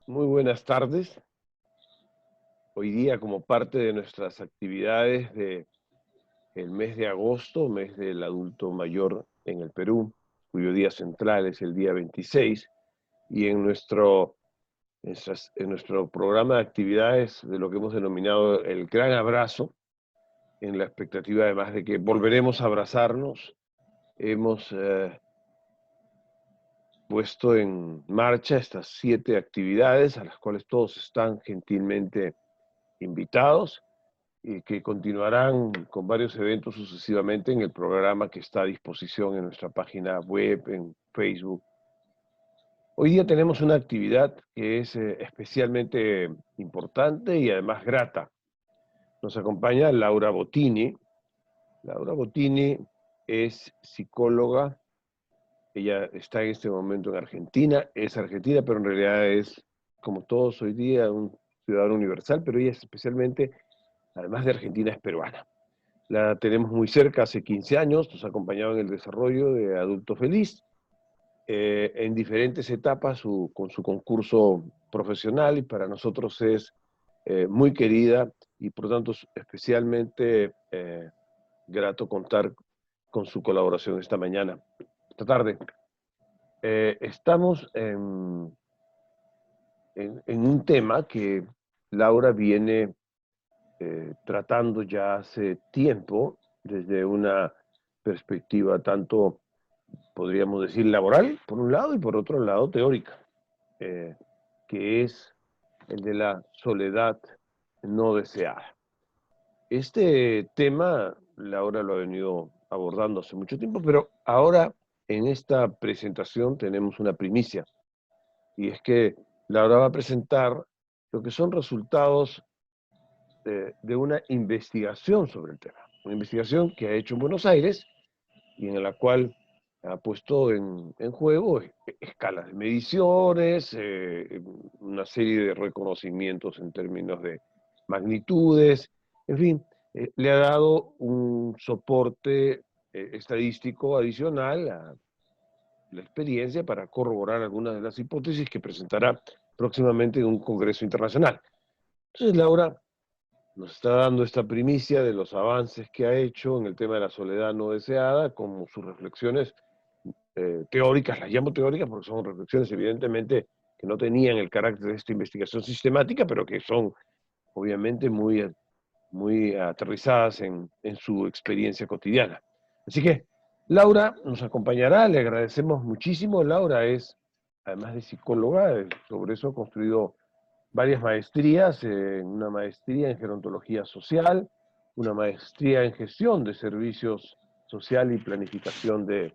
Muy buenas tardes. Hoy día, como parte de nuestras actividades del mes de agosto, mes del adulto mayor en el Perú, cuyo día central es el día 26, y en nuestro programa de actividades de lo que hemos denominado el Gran Abrazo, en la expectativa además de que volveremos a abrazarnos, hemos puesto en marcha estas 7 actividades a las cuales todos están gentilmente invitados y que continuarán con varios eventos sucesivamente en el programa que está a disposición en nuestra página web, en Facebook. Hoy día tenemos una actividad que es especialmente importante y además grata. Nos acompaña Laura Bottini. Laura Bottini es psicóloga. Ella está en este momento en Argentina. Es argentina, pero en realidad es, como todos hoy día, un ciudadano universal, pero ella es especialmente, además de argentina, es peruana. La tenemos muy cerca, hace 15 años, nos ha acompañado en el desarrollo de Adulto Feliz, en diferentes etapas con su concurso profesional, y para nosotros es muy querida y por tanto es especialmente grato contar con su colaboración esta tarde. Estamos en un tema que Laura viene tratando ya hace tiempo desde una perspectiva tanto, podríamos decir, laboral, por un lado, y por otro lado, teórica, que es el de la soledad no deseada. Este tema, Laura lo ha venido abordando hace mucho tiempo, pero ahora en esta presentación tenemos una primicia, y es que Laura va a presentar lo que son resultados de una investigación sobre el tema. Una investigación que ha hecho en Buenos Aires y en la cual ha puesto en juego escalas de mediciones, una serie de reconocimientos en términos de magnitudes, en fin, le ha dado un soporte estadístico adicional a la experiencia para corroborar algunas de las hipótesis que presentará próximamente en un congreso internacional. Entonces, Laura nos está dando esta primicia de los avances que ha hecho en el tema de la soledad no deseada, como sus reflexiones teóricas, las llamo teóricas porque son reflexiones evidentemente que no tenían el carácter de esta investigación sistemática, pero que son obviamente muy aterrizadas en su experiencia cotidiana. Así que Laura nos acompañará, le agradecemos muchísimo. Laura es, además de psicóloga, sobre eso ha construido varias maestrías, una maestría en gerontología social, una maestría en gestión de servicios social y planificación de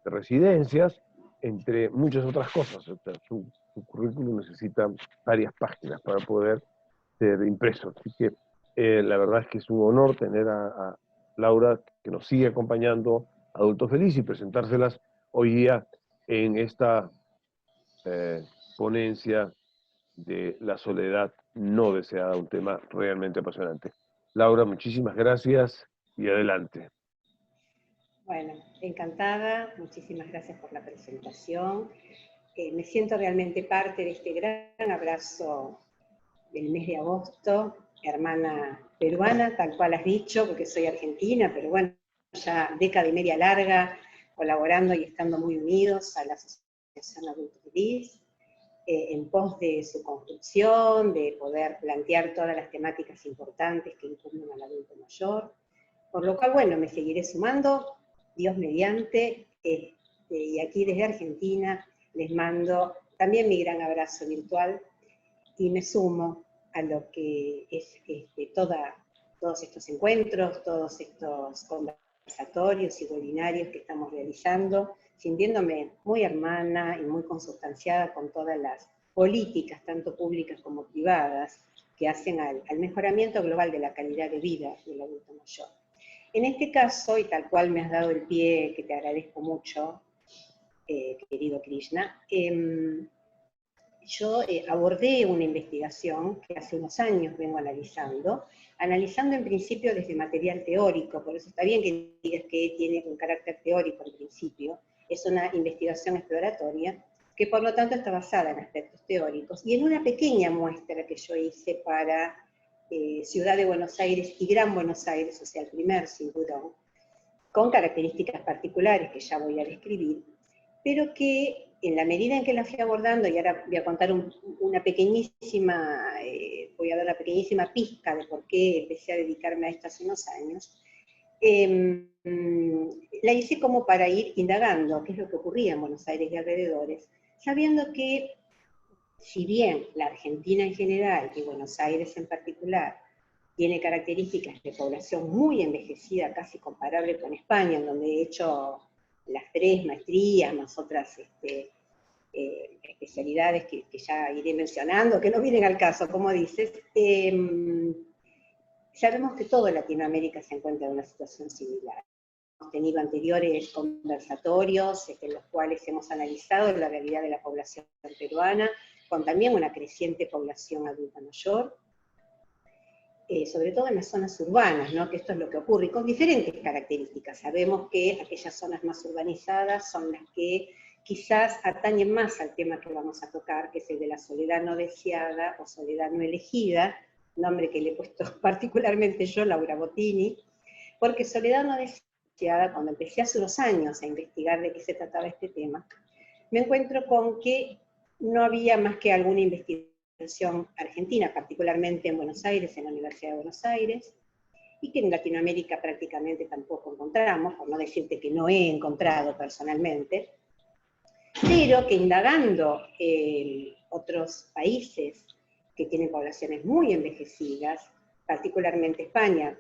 residencias, entre muchas otras cosas. O sea, su currículum necesita varias páginas para poder ser impreso. Así que la verdad es que es un honor tener a Laura que nos sigue acompañando, Adulto Feliz, y presentárselas hoy día en esta eh, ponencia de la soledad no deseada, un tema realmente apasionante. Laura, muchísimas gracias y adelante. Bueno, encantada, muchísimas gracias por la presentación. Me siento realmente parte de este gran abrazo del mes de agosto, hermana peruana, tal cual has dicho, porque soy argentina, pero bueno, ya década y media larga, colaborando y estando muy unidos a la Asociación Adulto Feliz, en pos de su construcción, de poder plantear todas las temáticas importantes que incumben al adulto mayor. Por lo cual, bueno, me seguiré sumando, Dios mediante, y aquí desde Argentina les mando también mi gran abrazo virtual y me sumo a lo que es todos estos encuentros, todos estos conversatorios y webinarios que estamos realizando, sintiéndome muy hermana y muy consustanciada con todas las políticas, tanto públicas como privadas, que hacen al mejoramiento global de la calidad de vida del adulto mayor. En este caso, y tal cual me has dado el pie, que te agradezco mucho, querido Krishna, yo abordé una investigación que hace unos años vengo analizando en principio desde material teórico, por eso está bien que digas que tiene un carácter teórico en principio, es una investigación exploratoria, que por lo tanto está basada en aspectos teóricos. Y en una pequeña muestra que yo hice para Ciudad de Buenos Aires y Gran Buenos Aires, o sea, el primer cinturón, con características particulares que ya voy a describir, pero que en la medida en que la fui abordando, y ahora voy a contar una pequeñísima, voy a dar una pequeñísima pizca de por qué empecé a dedicarme a esto hace unos años, la hice como para ir indagando qué es lo que ocurría en Buenos Aires y alrededores, sabiendo que si bien la Argentina en general y Buenos Aires en particular tiene características de población muy envejecida, casi comparable con España, en donde he hecho las 3 maestrías, más otras especialidades que ya iré mencionando, que no vienen al caso, como dices, sabemos que toda Latinoamérica se encuentra en una situación similar. Hemos tenido anteriores conversatorios en los cuales hemos analizado la realidad de la población peruana, con también una creciente población adulta mayor, sobre todo en las zonas urbanas, ¿no? Que esto es lo que ocurre, y con diferentes características. Sabemos que aquellas zonas más urbanizadas son las que quizás atañen más al tema que vamos a tocar, que es el de la soledad no deseada o soledad no elegida, nombre que le he puesto particularmente yo, Laura Bottini, porque soledad no deseada, cuando empecé hace unos años a investigar de qué se trataba este tema, me encuentro con que no había más que alguna investigación argentina, particularmente en Buenos Aires, en la Universidad de Buenos Aires, y que en Latinoamérica prácticamente tampoco encontramos, por no decirte que no he encontrado personalmente, pero que indagando otros países que tienen poblaciones muy envejecidas, particularmente España,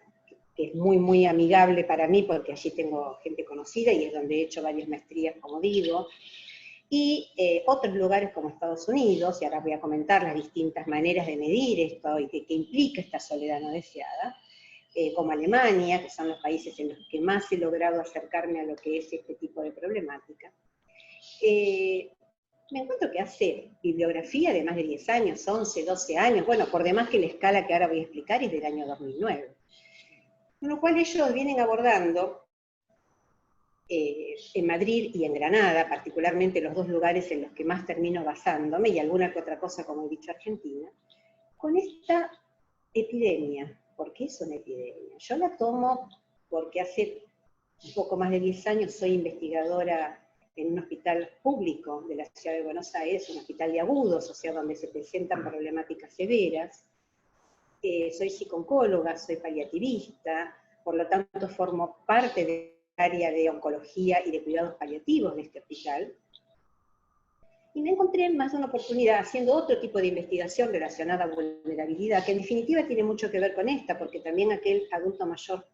que es muy, muy amigable para mí porque allí tengo gente conocida y es donde he hecho varias maestrías, como digo, y otros lugares como Estados Unidos, y ahora voy a comentar las distintas maneras de medir esto y qué implica esta soledad no deseada, como Alemania, que son los países en los que más he logrado acercarme a lo que es este tipo de problemática. Me encuentro que hace bibliografía de más de 10 años, 11, 12 años, bueno, por demás que la escala que ahora voy a explicar es del año 2009. Con lo cual ellos vienen abordando en Madrid y en Granada, particularmente los 2 lugares en los que más termino basándome, y alguna que otra cosa, como he dicho, Argentina, con esta epidemia. ¿Por qué es una epidemia? Yo la tomo porque hace un poco más de 10 años soy investigadora en un hospital público de la ciudad de Buenos Aires, un hospital de agudos, o sea, donde se presentan problemáticas severas. Soy psicooncóloga, soy paliativista, por lo tanto formo parte del área de oncología y de cuidados paliativos de este hospital. Y me encontré en más de una oportunidad haciendo otro tipo de investigación relacionada a vulnerabilidad, que en definitiva tiene mucho que ver con esta, porque también aquel adulto mayor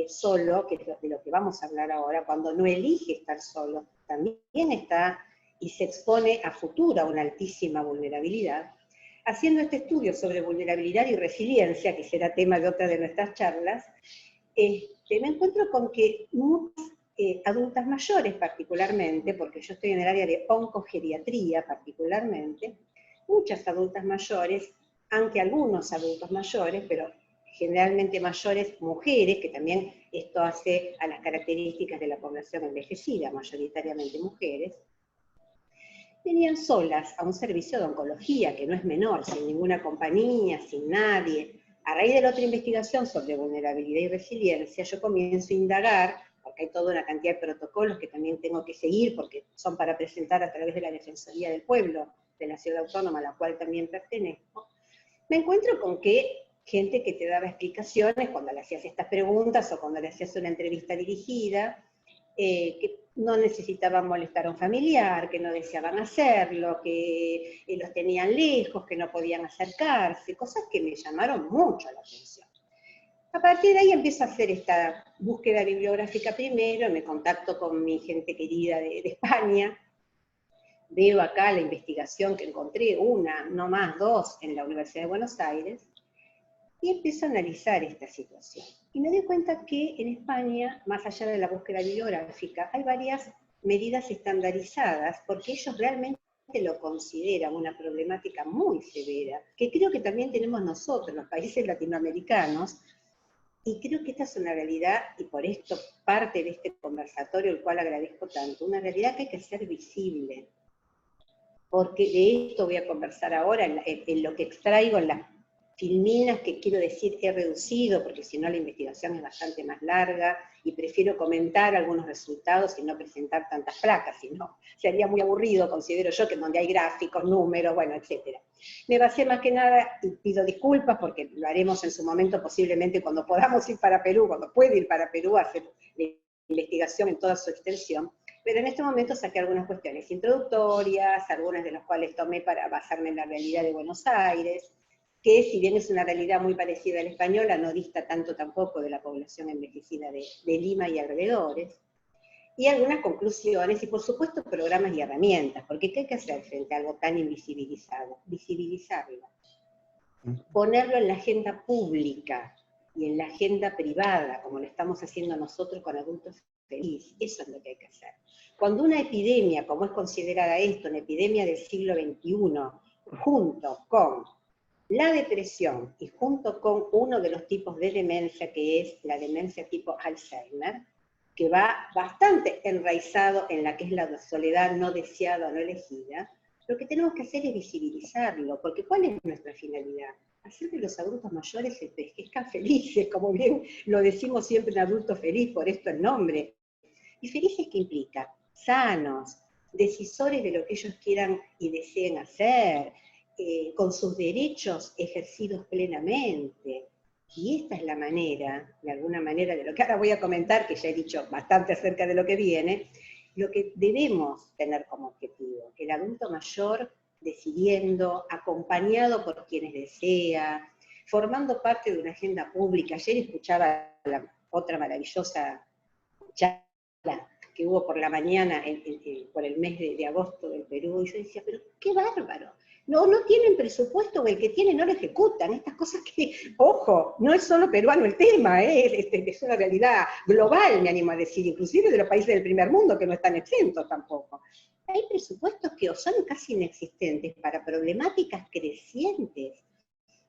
solo, que es de lo que vamos a hablar ahora, cuando no elige estar solo, también está y se expone a futuro a una altísima vulnerabilidad. Haciendo este estudio sobre vulnerabilidad y resiliencia, que será tema de otra de nuestras charlas, me encuentro con que muchas adultas mayores particularmente, porque yo estoy en el área de oncogeriatría particularmente, muchas adultas mayores, aunque algunos adultos mayores, pero generalmente mayores mujeres, que también esto hace a las características de la población envejecida, mayoritariamente mujeres, venían solas a un servicio de oncología, que no es menor, sin ninguna compañía, sin nadie. A raíz de la otra investigación sobre vulnerabilidad y resiliencia, yo comienzo a indagar, porque hay toda una cantidad de protocolos que también tengo que seguir, porque son para presentar a través de la Defensoría del Pueblo, de la Ciudad Autónoma, a la cual también pertenezco. Me encuentro con que gente que te daba explicaciones cuando le hacías estas preguntas o cuando le hacías una entrevista dirigida, que no necesitaban molestar a un familiar, que no deseaban hacerlo, que los tenían lejos, que no podían acercarse, cosas que me llamaron mucho la atención. A partir de ahí empiezo a hacer esta búsqueda bibliográfica primero, me contacto con mi gente querida de España, veo acá la investigación que encontré, una, no más, 2, en la Universidad de Buenos Aires, y empiezo a analizar esta situación. Y me doy cuenta que en España, más allá de la búsqueda bibliográfica, hay varias medidas estandarizadas, porque ellos realmente lo consideran una problemática muy severa, que creo que también tenemos nosotros, los países latinoamericanos, y creo que esta es una realidad, y por esto parte de este conversatorio, el cual agradezco tanto, una realidad que hay que hacer visible. porque de esto voy a conversar ahora, en lo que extraigo en las filminas, que quiero decir he reducido, porque si no la investigación es bastante más larga, y prefiero comentar algunos resultados y no presentar tantas placas, si no, sería muy aburrido, considero yo, que donde hay gráficos, números, bueno, etc. Me basé más que nada, y pido disculpas, porque lo haremos en su momento, posiblemente cuando podamos ir para Perú, cuando pueda ir para Perú a hacer la investigación en toda su extensión, pero en este momento saqué algunas cuestiones introductorias, algunas de las cuales tomé para basarme en la realidad de Buenos Aires, que si bien es una realidad muy parecida a la española, no dista tanto tampoco de la población envejecida de Lima y alrededores, y algunas conclusiones, y por supuesto programas y herramientas, porque ¿qué hay que hacer frente a algo tan invisibilizado? Visibilizarlo, ponerlo en la agenda pública y en la agenda privada, como lo estamos haciendo nosotros con adultos felices. Eso es lo que hay que hacer. Cuando una epidemia, como es considerada esto, una epidemia del siglo XXI, junto con la depresión y junto con uno de los tipos de demencia, que es la demencia tipo Alzheimer, que va bastante enraizado en la que es la soledad no deseada o no elegida, lo que tenemos que hacer es visibilizarlo, porque ¿cuál es nuestra finalidad? Hacer que los adultos mayores se envejezcan felices, como bien lo decimos siempre en adulto feliz, por esto el nombre. ¿Y felices qué implica? Sanos, decisores de lo que ellos quieran y deseen hacer, con sus derechos ejercidos plenamente. Y esta es la manera, de alguna manera, de lo que ahora voy a comentar, que ya he dicho bastante acerca de lo que viene, lo que debemos tener como objetivo, que el adulto mayor decidiendo, acompañado por quienes desea, formando parte de una agenda pública. Ayer escuchaba la otra maravillosa charla que hubo por la mañana, por el mes de agosto del Perú, y yo decía, pero qué bárbaro. No tienen presupuesto, o el que tiene no lo ejecutan. Estas cosas que, ojo, no es solo peruano el tema, es una realidad global, me animo a decir, inclusive de los países del primer mundo, que no están exentos tampoco. Hay presupuestos que o son casi inexistentes para problemáticas crecientes,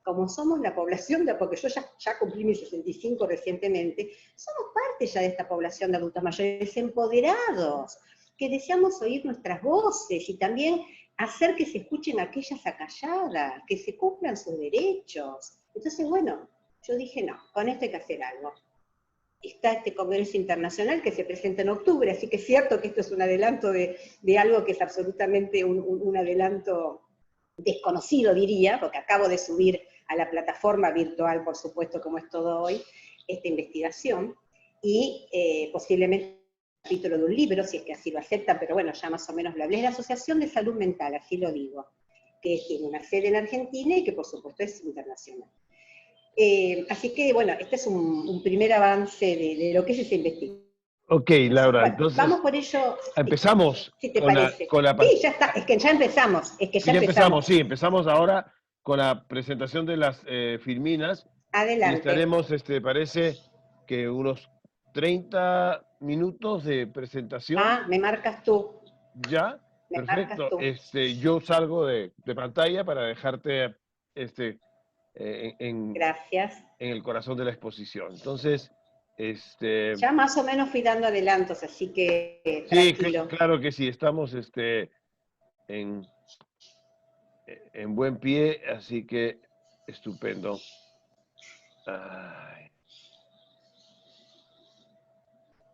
como somos la población, porque yo ya cumplí mis 65 recientemente, somos parte ya de esta población de adultos mayores empoderados, que deseamos oír nuestras voces y también hacer que se escuchen aquellas acalladas, que se cumplan sus derechos. Entonces, bueno, yo dije, no, con esto hay que hacer algo. Está este Congreso Internacional que se presenta en octubre, así que es cierto que esto es un adelanto de algo que es absolutamente un adelanto desconocido, diría, porque acabo de subir a la plataforma virtual, por supuesto, como es todo hoy, esta investigación, y posiblemente un capítulo de un libro, si es que así lo aceptan, pero bueno, ya más o menos lo hablé. Es la Asociación de Salud Mental, así lo digo, que tiene una sede en Argentina y que por supuesto es internacional. Así que, bueno, este es un primer avance de lo que es esa investigación. Ok, Laura, Bueno, entonces vamos por ello. empezamos Si te con parece. con la Sí, ya está, es que ya empezamos, ya empezamos, sí, empezamos ahora con la presentación de las filminas. Adelante. Necesitaremos, parece que unos 30 minutos de presentación. Ah, me marcas tú. Ya, Me marcas perfecto. tú. Yo salgo de pantalla para dejarte Gracias. en el corazón de la exposición. Entonces, Ya más o menos fui dando adelantos, así que sí, tranquilo. claro que sí, estamos en, en buen pie, así que estupendo. Ay,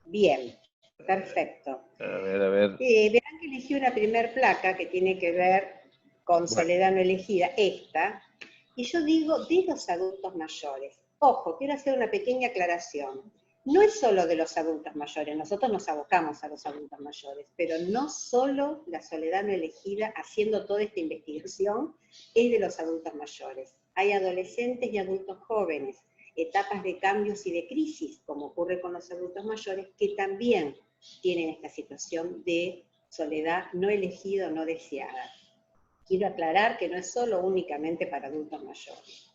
Bien, perfecto. a ver. Verán que elegí una primer placa que tiene que ver con Bueno, soledad no elegida, esta, y yo digo de los adultos mayores. Ojo, quiero hacer una pequeña aclaración. No es solo de los adultos mayores, nosotros nos abocamos a los adultos mayores, pero no solo la soledad no elegida, haciendo toda esta investigación, es de los adultos mayores. Hay adolescentes y adultos jóvenes, etapas de cambios y de crisis, como ocurre con los adultos mayores, que también tienen esta situación de soledad no elegida o no deseada. Quiero aclarar que no es solo únicamente para adultos mayores.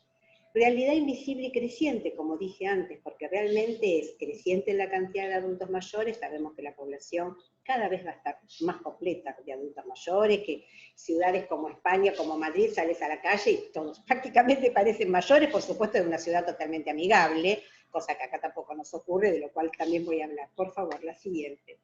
Realidad invisible y creciente, como dije antes, porque realmente es creciente la cantidad de adultos mayores. Sabemos que la población cada vez va a estar más completa de adultos mayores, que ciudades como España, como Madrid, sales a la calle y todos prácticamente parecen mayores, por supuesto de una ciudad totalmente amigable, cosa que acá tampoco nos ocurre, de lo cual también voy a hablar. Por favor, la siguiente.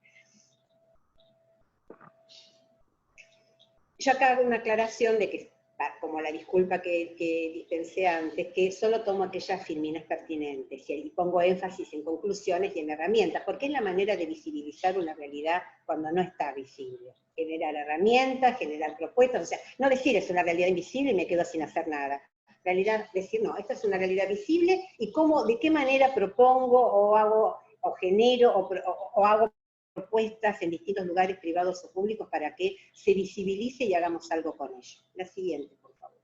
yo acá hago una aclaración de que, como la disculpa que dispensé antes, que solo tomo aquellas filminas pertinentes y pongo énfasis en conclusiones y en herramientas, porque es la manera de visibilizar una realidad cuando no está visible. Generar herramientas, generar propuestas, o sea, no decir es una realidad invisible y me quedo sin hacer nada. Realidad, decir, no, esta es una realidad visible y cómo, de qué manera propongo o hago, o genero, o hago propuestas en distintos lugares privados o públicos para que se visibilice y hagamos algo con ello. La siguiente, por favor.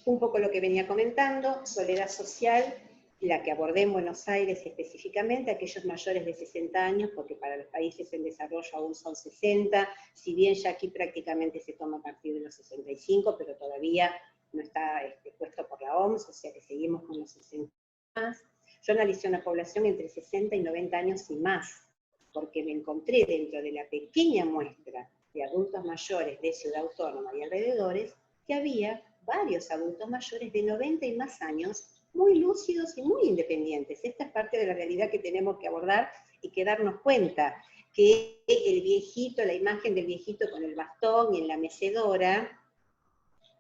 Un poco lo que venía comentando, soledad social, la que abordé en Buenos Aires específicamente, aquellos mayores de 60 años, porque para los países en desarrollo aún son 60, si bien ya aquí prácticamente se toma a partir de los 65, pero todavía no está puesto por la OMS, o sea que seguimos con los 60 más. Yo analicé una población entre 60 y 90 años y más, porque me encontré dentro de la pequeña muestra de adultos mayores de Ciudad Autónoma y alrededores, que había varios adultos mayores de 90 y más años, muy lúcidos y muy independientes. Esta es parte de la realidad que tenemos que abordar y que darnos cuenta, que el viejito, la imagen del viejito con el bastón y en la mecedora,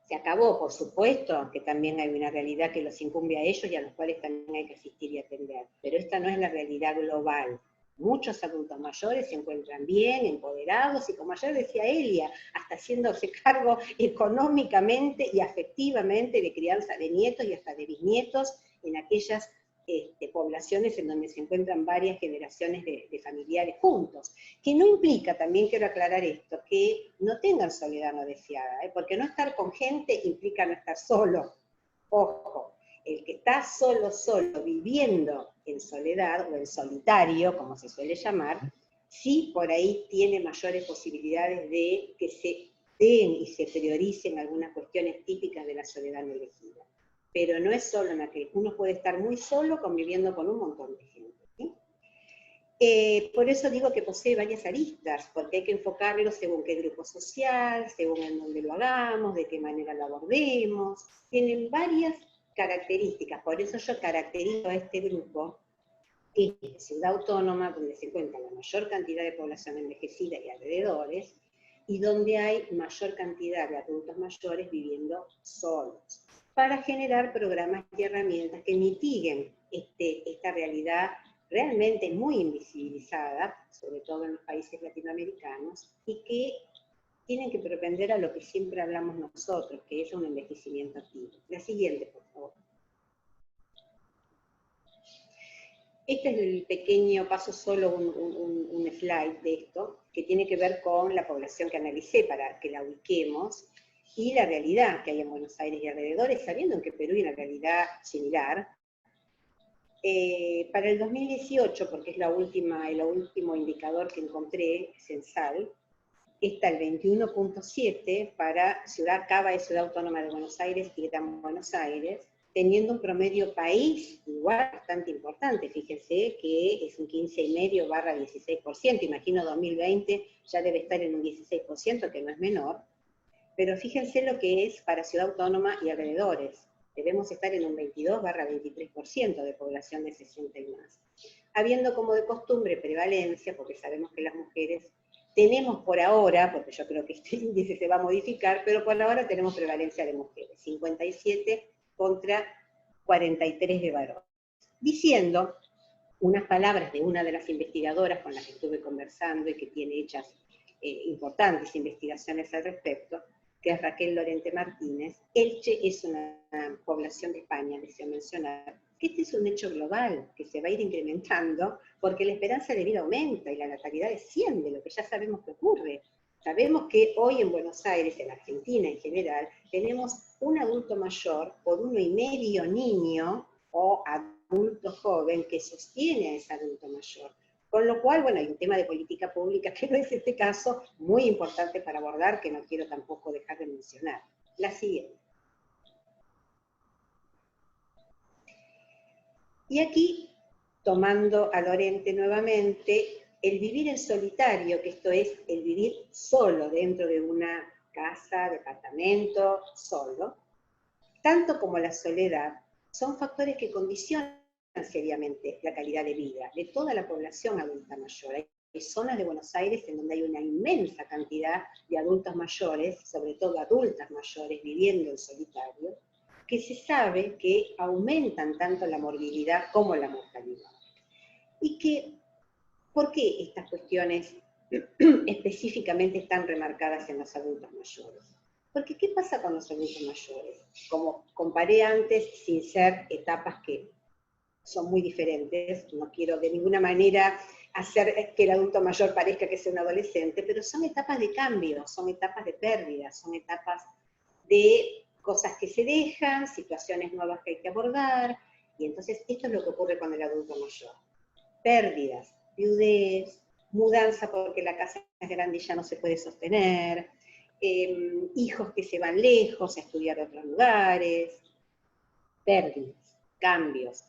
se acabó, por supuesto, que también hay una realidad que los incumbe a ellos y a los cuales también hay que asistir y atender, pero esta no es la realidad global. Muchos adultos mayores se encuentran bien, empoderados, y como ayer decía Elia, hasta haciéndose cargo económicamente y afectivamente de crianza de nietos y hasta de bisnietos en aquellas poblaciones en donde se encuentran varias generaciones de familiares juntos, que no implica, también quiero aclarar esto, que no tengan soledad no deseada, porque no estar con gente implica no estar solo. Ojo, el que está solo, viviendo en soledad o en solitario, como se suele llamar, sí por ahí tiene mayores posibilidades de que se den y se prioricen algunas cuestiones típicas de la soledad no elegida. Pero no es solo en la que uno puede estar muy solo conviviendo con un montón de gente. ¿Sí? Por eso digo que posee varias aristas, porque hay que enfocarlo según qué grupo social, según en dónde lo hagamos, de qué manera lo abordemos. Tienen varias características, por eso yo caracterizo a este grupo, que es Ciudad Autónoma, donde se encuentra la mayor cantidad de población envejecida y alrededores, y donde hay mayor cantidad de adultos mayores viviendo solos, para generar programas y herramientas que mitiguen esta realidad realmente muy invisibilizada, sobre todo en los países latinoamericanos, y que tienen que propender a lo que siempre hablamos nosotros, que es un envejecimiento activo. La siguiente, por favor. Este es el pequeño paso, solo un slide de esto, que tiene que ver con la población que analicé para que la ubiquemos, y la realidad que hay en Buenos Aires y alrededores, sabiendo que Perú hay una realidad similar. Para el 2018, porque es el último indicador que encontré, censal, está el 21.7 para Cava de Ciudad Autónoma de Buenos Aires y Gran Buenos Aires, teniendo un promedio país igual bastante importante. Fíjense que es un 15,5/16%, imagino 2020 ya debe estar en un 16%, que no es menor, pero fíjense lo que es para Ciudad Autónoma y alrededores. Debemos estar en un 22/23% de población de 60 y más. Habiendo como de costumbre prevalencia, porque sabemos que las mujeres tenemos por ahora, porque yo creo que este índice se va a modificar, pero por ahora tenemos prevalencia de mujeres, 57 contra 43 de varones. Diciendo unas palabras de una de las investigadoras con las que estuve conversando y que tiene hechas importantes investigaciones al respecto, que es Raquel Lorente Martínez. Elche es una población de España, deseo mencionar, que este es un hecho global, que se va a ir incrementando, porque la esperanza de vida aumenta y la natalidad desciende, lo que ya sabemos que ocurre. Sabemos que hoy en Buenos Aires, en Argentina en general, tenemos un adulto mayor por 1,5 niño o adulto joven que sostiene a ese adulto mayor. Con lo cual, bueno, hay un tema de política pública que no es este caso, muy importante para abordar, que no quiero tampoco dejar de mencionar. La siguiente. Y aquí, tomando a Lorente nuevamente, el vivir en solitario, que esto es el vivir solo dentro de una casa, departamento, solo, tanto como la soledad, son factores que condicionan seriamente la calidad de vida de toda la población adulta mayor. Hay zonas de Buenos Aires en donde hay una inmensa cantidad de adultos mayores, sobre todo adultas mayores, viviendo en solitario, que se sabe que aumentan tanto la morbilidad como la mortalidad. Y que, ¿por qué estas cuestiones específicamente están remarcadas en los adultos mayores? Porque ¿qué pasa con los adultos mayores? Como comparé antes, sin ser etapas que son muy diferentes, no quiero de ninguna manera hacer que el adulto mayor parezca que sea un adolescente, pero son etapas de cambio, son etapas de pérdida, son etapas de cosas que se dejan, situaciones nuevas que hay que abordar, y entonces esto es lo que ocurre con el adulto mayor. Pérdidas, viudez, mudanza porque la casa es grande y ya no se puede sostener, hijos que se van lejos a estudiar a otros lugares, pérdidas, cambios,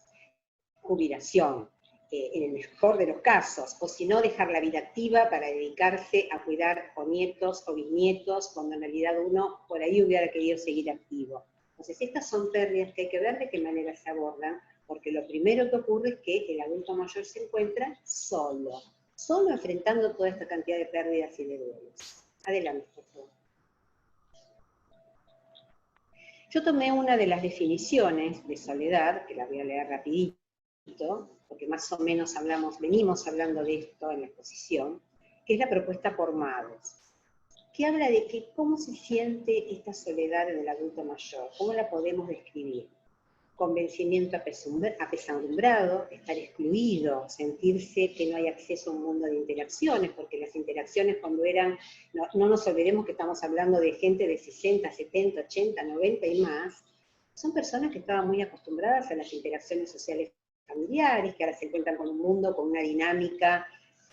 jubilación, en el mejor de los casos, o si no, dejar la vida activa para dedicarse a cuidar o nietos o bisnietos, cuando en realidad uno por ahí hubiera querido seguir activo. Entonces, estas son pérdidas que hay que ver de qué manera se abordan, porque lo primero que ocurre es que el adulto mayor se encuentra solo enfrentando toda esta cantidad de pérdidas y de duelos. Adelante, por favor. Yo tomé una de las definiciones de soledad, que la voy a leer rapidito, porque más o menos venimos hablando de esto en la exposición, que es la propuesta por Mados, que habla de que cómo se siente esta soledad en el adulto mayor, cómo la podemos describir. Convencimiento apesadumbrado, estar excluido, sentirse que no hay acceso a un mundo de interacciones, porque las interacciones cuando eran, no nos olvidemos que estamos hablando de gente de 60, 70, 80, 90 y más, son personas que estaban muy acostumbradas a las interacciones sociales familiares, que ahora se encuentran con un mundo, con una dinámica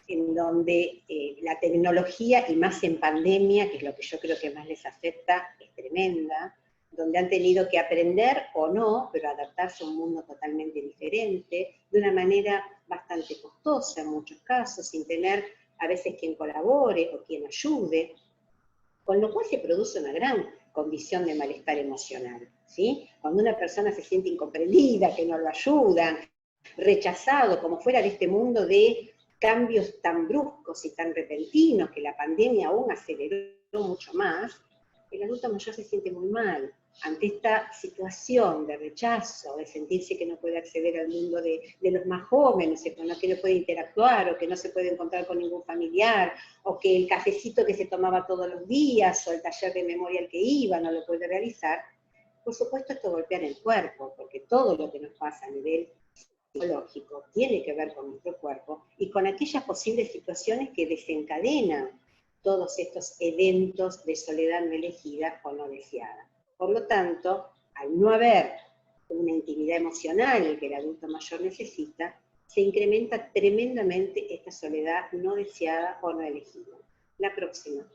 en donde la tecnología, y más en pandemia, que es lo que yo creo que más les afecta, es tremenda, donde han tenido que aprender o no, pero adaptarse a un mundo totalmente diferente, de una manera bastante costosa en muchos casos, sin tener a veces quien colabore o quien ayude, con lo cual se produce una gran condición de malestar emocional, ¿sí? Cuando una persona se siente incomprendida, que no lo ayudan, rechazado, como fuera de este mundo de cambios tan bruscos y tan repentinos que la pandemia aún aceleró mucho más, el adulto mayor se siente muy mal ante esta situación de rechazo, de sentirse que no puede acceder al mundo de los más jóvenes, que no puede interactuar, o que no se puede encontrar con ningún familiar, o que el cafecito que se tomaba todos los días, o el taller de memoria al que iba, no lo puede realizar. Por supuesto, esto golpea en el cuerpo, porque todo lo que nos pasa a nivel psicológico tiene que ver con nuestro cuerpo y con aquellas posibles situaciones que desencadenan todos estos eventos de soledad no elegida o no deseada. Por lo tanto, al no haber una intimidad emocional que el adulto mayor necesita, se incrementa tremendamente esta soledad no deseada o no elegida. La próxima.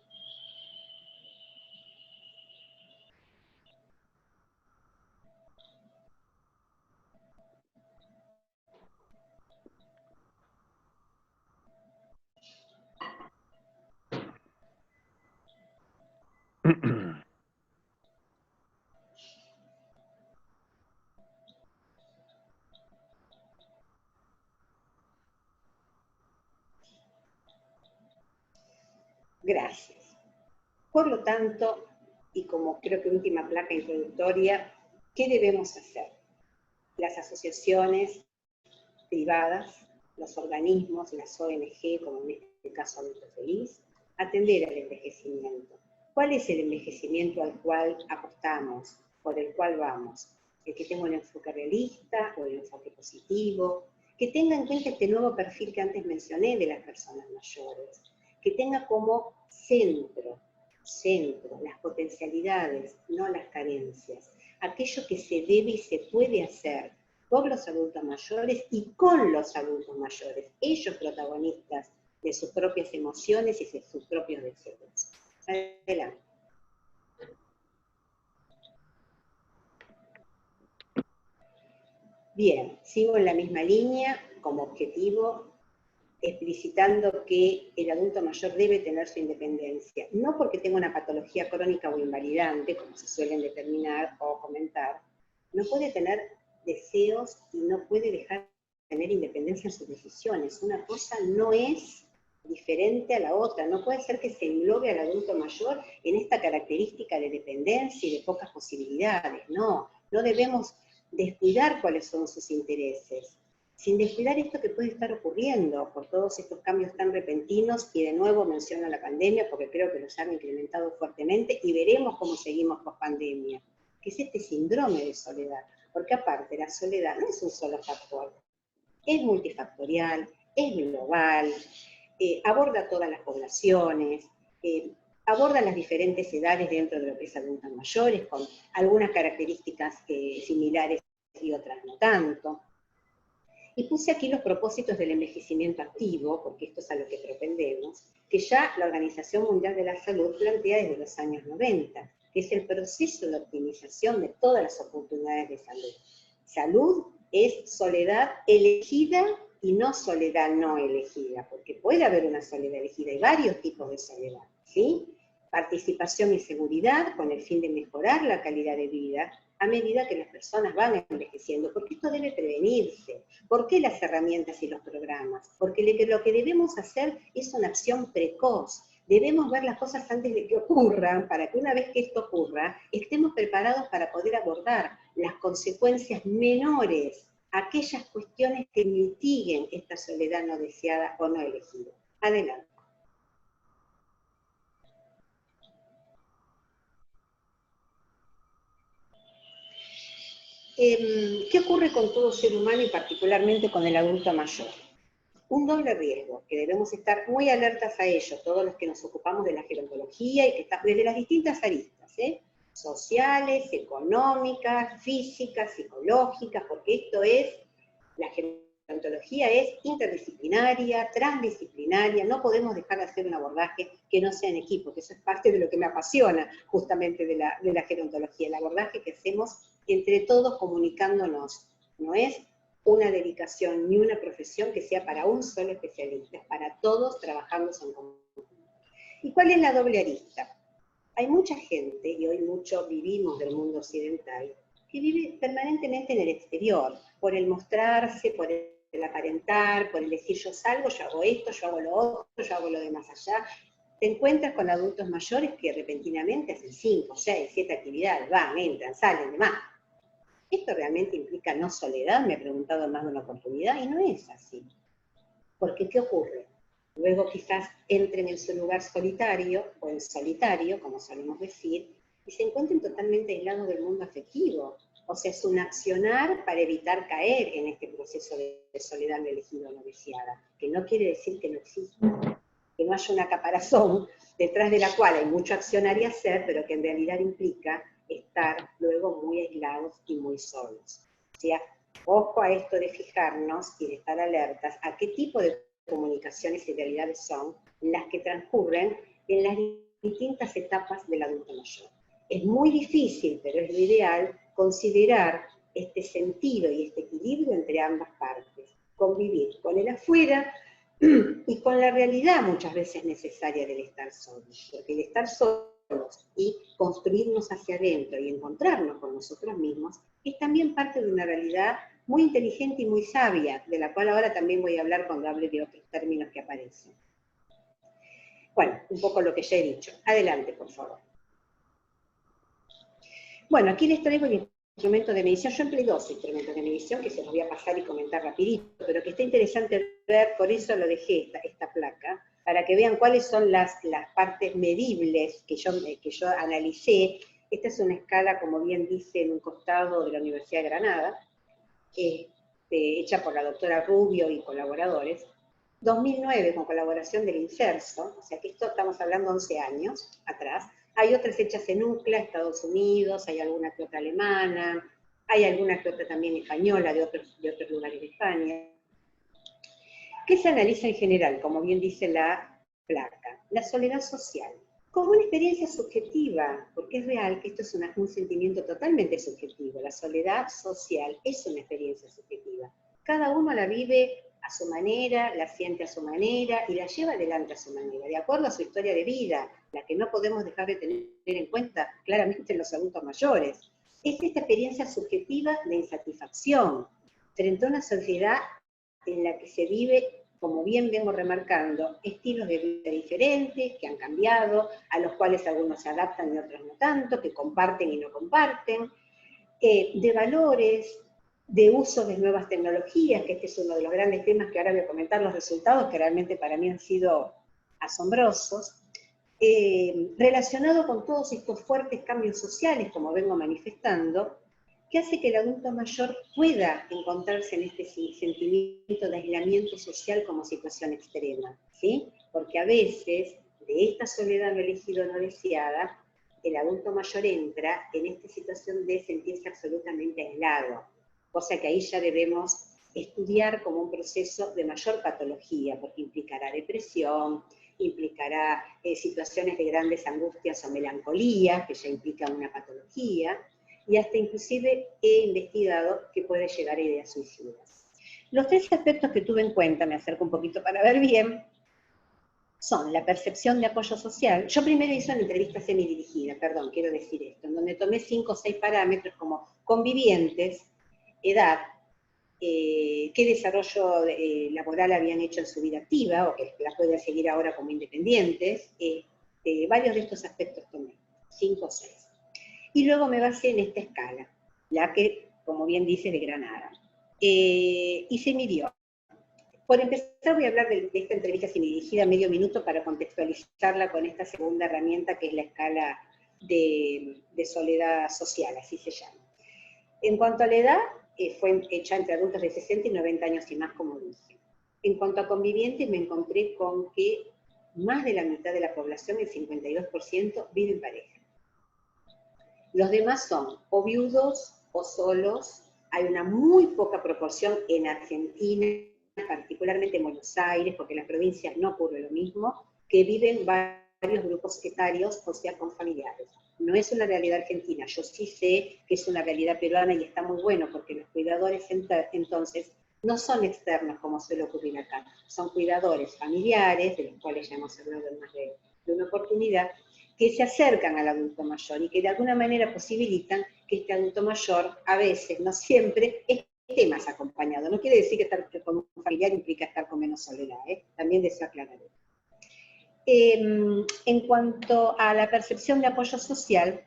Gracias. Por lo tanto, y como creo que última placa introductoria, ¿qué debemos hacer? Las asociaciones privadas, los organismos, las ONG, como en este caso Adulto Feliz, atender al envejecimiento. ¿Cuál es el envejecimiento al cual apostamos, por el cual vamos? El que tenga un enfoque realista o el enfoque positivo, que tenga en cuenta este nuevo perfil que antes mencioné de las personas mayores, que tenga como centro, las potencialidades, no las carencias, aquello que se debe y se puede hacer por los adultos mayores y con los adultos mayores, ellos protagonistas de sus propias emociones y de sus propios deseos. Adelante. Bien, sigo en la misma línea como objetivo, explicitando que el adulto mayor debe tener su independencia, no porque tenga una patología crónica o invalidante, como se suelen determinar o comentar, no puede tener deseos y no puede dejar de tener independencia en sus decisiones. Una cosa no es diferente a la otra, no puede ser que se englobe al adulto mayor en esta característica de dependencia y de pocas posibilidades, no debemos descuidar cuáles son sus intereses, sin descuidar esto que puede estar ocurriendo por todos estos cambios tan repentinos, y de nuevo menciono la pandemia porque creo que los han incrementado fuertemente y veremos cómo seguimos post pandemia, que es este síndrome de soledad, porque aparte la soledad no es un solo factor, es multifactorial, es global, aborda todas las poblaciones, aborda las diferentes edades dentro de lo que es adultos mayores, con algunas características similares y otras no tanto. Y puse aquí los propósitos del envejecimiento activo, porque esto es a lo que propendemos, que ya la Organización Mundial de la Salud plantea desde los años 90, que es el proceso de optimización de todas las oportunidades de salud. Salud es soledad elegida y no soledad no elegida, porque puede haber una soledad elegida, hay varios tipos de soledad, ¿sí? Participación y seguridad con el fin de mejorar la calidad de vida a medida que las personas van envejeciendo, porque esto debe prevenirse. ¿Por qué las herramientas y los programas? Porque lo que debemos hacer es una acción precoz. Debemos ver las cosas antes de que ocurran, para que una vez que esto ocurra, estemos preparados para poder abordar las consecuencias menores, aquellas cuestiones que mitiguen esta soledad no deseada o no elegida. Adelante. ¿Qué ocurre con todo ser humano y particularmente con el adulto mayor? Un doble riesgo, que debemos estar muy alertas a ello, todos los que nos ocupamos de la gerontología y que está desde las distintas aristas, sociales, económicas, físicas, psicológicas, porque esto es, la gerontología es interdisciplinaria, transdisciplinaria, no podemos dejar de hacer un abordaje que no sea en equipo, que eso es parte de lo que me apasiona justamente de la gerontología, el abordaje que hacemos entre todos comunicándonos, no es una dedicación ni una profesión que sea para un solo especialista, es para todos trabajando en conjunto. ¿Y cuál es la doble arista? Hay mucha gente, y hoy mucho vivimos del mundo occidental, que vive permanentemente en el exterior, por el mostrarse, por el aparentar, por el decir yo salgo, yo hago esto, yo hago lo otro, yo hago lo de más allá. Te encuentras con adultos mayores que repentinamente hacen 5, 6, 7 actividades, van, entran, salen, demás. ¿Esto realmente implica no soledad? Me he preguntado en más de una oportunidad, y no es así. Porque, ¿qué ocurre? Luego quizás entren en su lugar solitario, o en solitario, como solemos decir, y se encuentren totalmente aislados del mundo afectivo. O sea, es un accionar para evitar caer en este proceso de soledad no elegida o no deseada, que no quiere decir que no exista, que no haya una caparazón detrás de la cual hay mucho accionar y hacer, pero que en realidad implica estar luego muy aislados y muy solos. O sea, ojo a esto de fijarnos y de estar alertas a qué tipo de comunicaciones y realidades son las que transcurren en las distintas etapas del adulto mayor. Es muy difícil, pero es lo ideal, considerar este sentido y este equilibrio entre ambas partes. Convivir con el afuera y con la realidad muchas veces necesaria del estar solos, porque el estar solos y construirnos hacia adentro y encontrarnos con nosotros mismos es también parte de una realidad muy inteligente y muy sabia, de la cual ahora también voy a hablar cuando hable de otros términos que aparecen. Bueno, un poco lo que ya he dicho. Adelante, por favor. Bueno, aquí les traigo el instrumento de medición. Yo empleé 2 instrumentos de medición que se los voy a pasar y comentar rapidito, pero que está interesante ver, por eso lo dejé esta placa, para que vean cuáles son las partes medibles que yo analicé. Esta es una escala, como bien dice, en un costado de la Universidad de Granada, hecha por la doctora Rubio y colaboradores. 2009, con colaboración del INSERSO, o sea que esto estamos hablando 11 años atrás. Hay otras hechas en UCLA, Estados Unidos, hay alguna que otra alemana, hay alguna que otra también española de otros lugares de España. ¿Qué se analiza en general? Como bien dice la placa, la soledad social, como una experiencia subjetiva, porque es real que esto es un sentimiento totalmente subjetivo. La soledad social es una experiencia subjetiva. Cada uno la vive a su manera, la siente a su manera y la lleva adelante a su manera, de acuerdo a su historia de vida, la que no podemos dejar de tener en cuenta claramente en los adultos mayores. es esta experiencia subjetiva de insatisfacción frente a una sociedad en la que se vive, como bien vengo remarcando, estilos de vida diferentes, que han cambiado, a los cuales algunos se adaptan y otros no tanto, que comparten y no comparten, de valores, de uso de nuevas tecnologías, que este es uno de los grandes temas que ahora voy a comentar los resultados, que realmente para mí han sido asombrosos, relacionado con todos estos fuertes cambios sociales, como vengo manifestando, que hace que el adulto mayor pueda encontrarse en este sentimiento de aislamiento social como situación extrema, ¿sí? Porque a veces, de esta soledad no elegida o no deseada, el adulto mayor entra en esta situación de sentirse absolutamente aislado, cosa que ahí ya debemos estudiar como un proceso de mayor patología, porque implicará depresión, implicará situaciones de grandes angustias o melancolía, que ya implican una patología, y hasta inclusive he investigado que puede llegar a ideas suicidas. Los tres aspectos que tuve en cuenta, me acerco un poquito para ver bien, son la percepción de apoyo social. Yo primero hice una entrevista semidirigida, perdón, quiero decir esto, en donde tomé 5 o 6 parámetros como convivientes, edad, qué desarrollo laboral habían hecho en su vida activa, o que la pueden seguir ahora como independientes, varios de estos aspectos tomé, 5 o 6. Y luego me basé en esta escala, la que, como bien dice, de Granada. Y se midió. Por empezar voy a hablar de esta entrevista semidirigida medio minuto para contextualizarla con esta segunda herramienta que es la escala de soledad social, así se llama. En cuanto a la edad, fue hecha entre adultos de 60 y 90 años y más, como dije. En cuanto a convivientes, me encontré con que más de la mitad de la población, el 52%, vive en pareja. Los demás son o viudos o solos. Hay una muy poca proporción en Argentina, particularmente en Buenos Aires, porque en las provincias no ocurre lo mismo, que viven varios grupos etarios, o sea, con familiares. No es una realidad argentina, yo sí sé que es una realidad peruana y está muy bueno, porque los cuidadores entonces no son externos como suele ocurrir acá, son cuidadores familiares, de los cuales ya hemos hablado en más de una oportunidad, que se acercan al adulto mayor y que de alguna manera posibilitan que este adulto mayor, a veces, no siempre, esté más acompañado. No quiere decir que estar con un familiar implica estar con menos soledad, también deseo aclararlo. En cuanto a la percepción de apoyo social,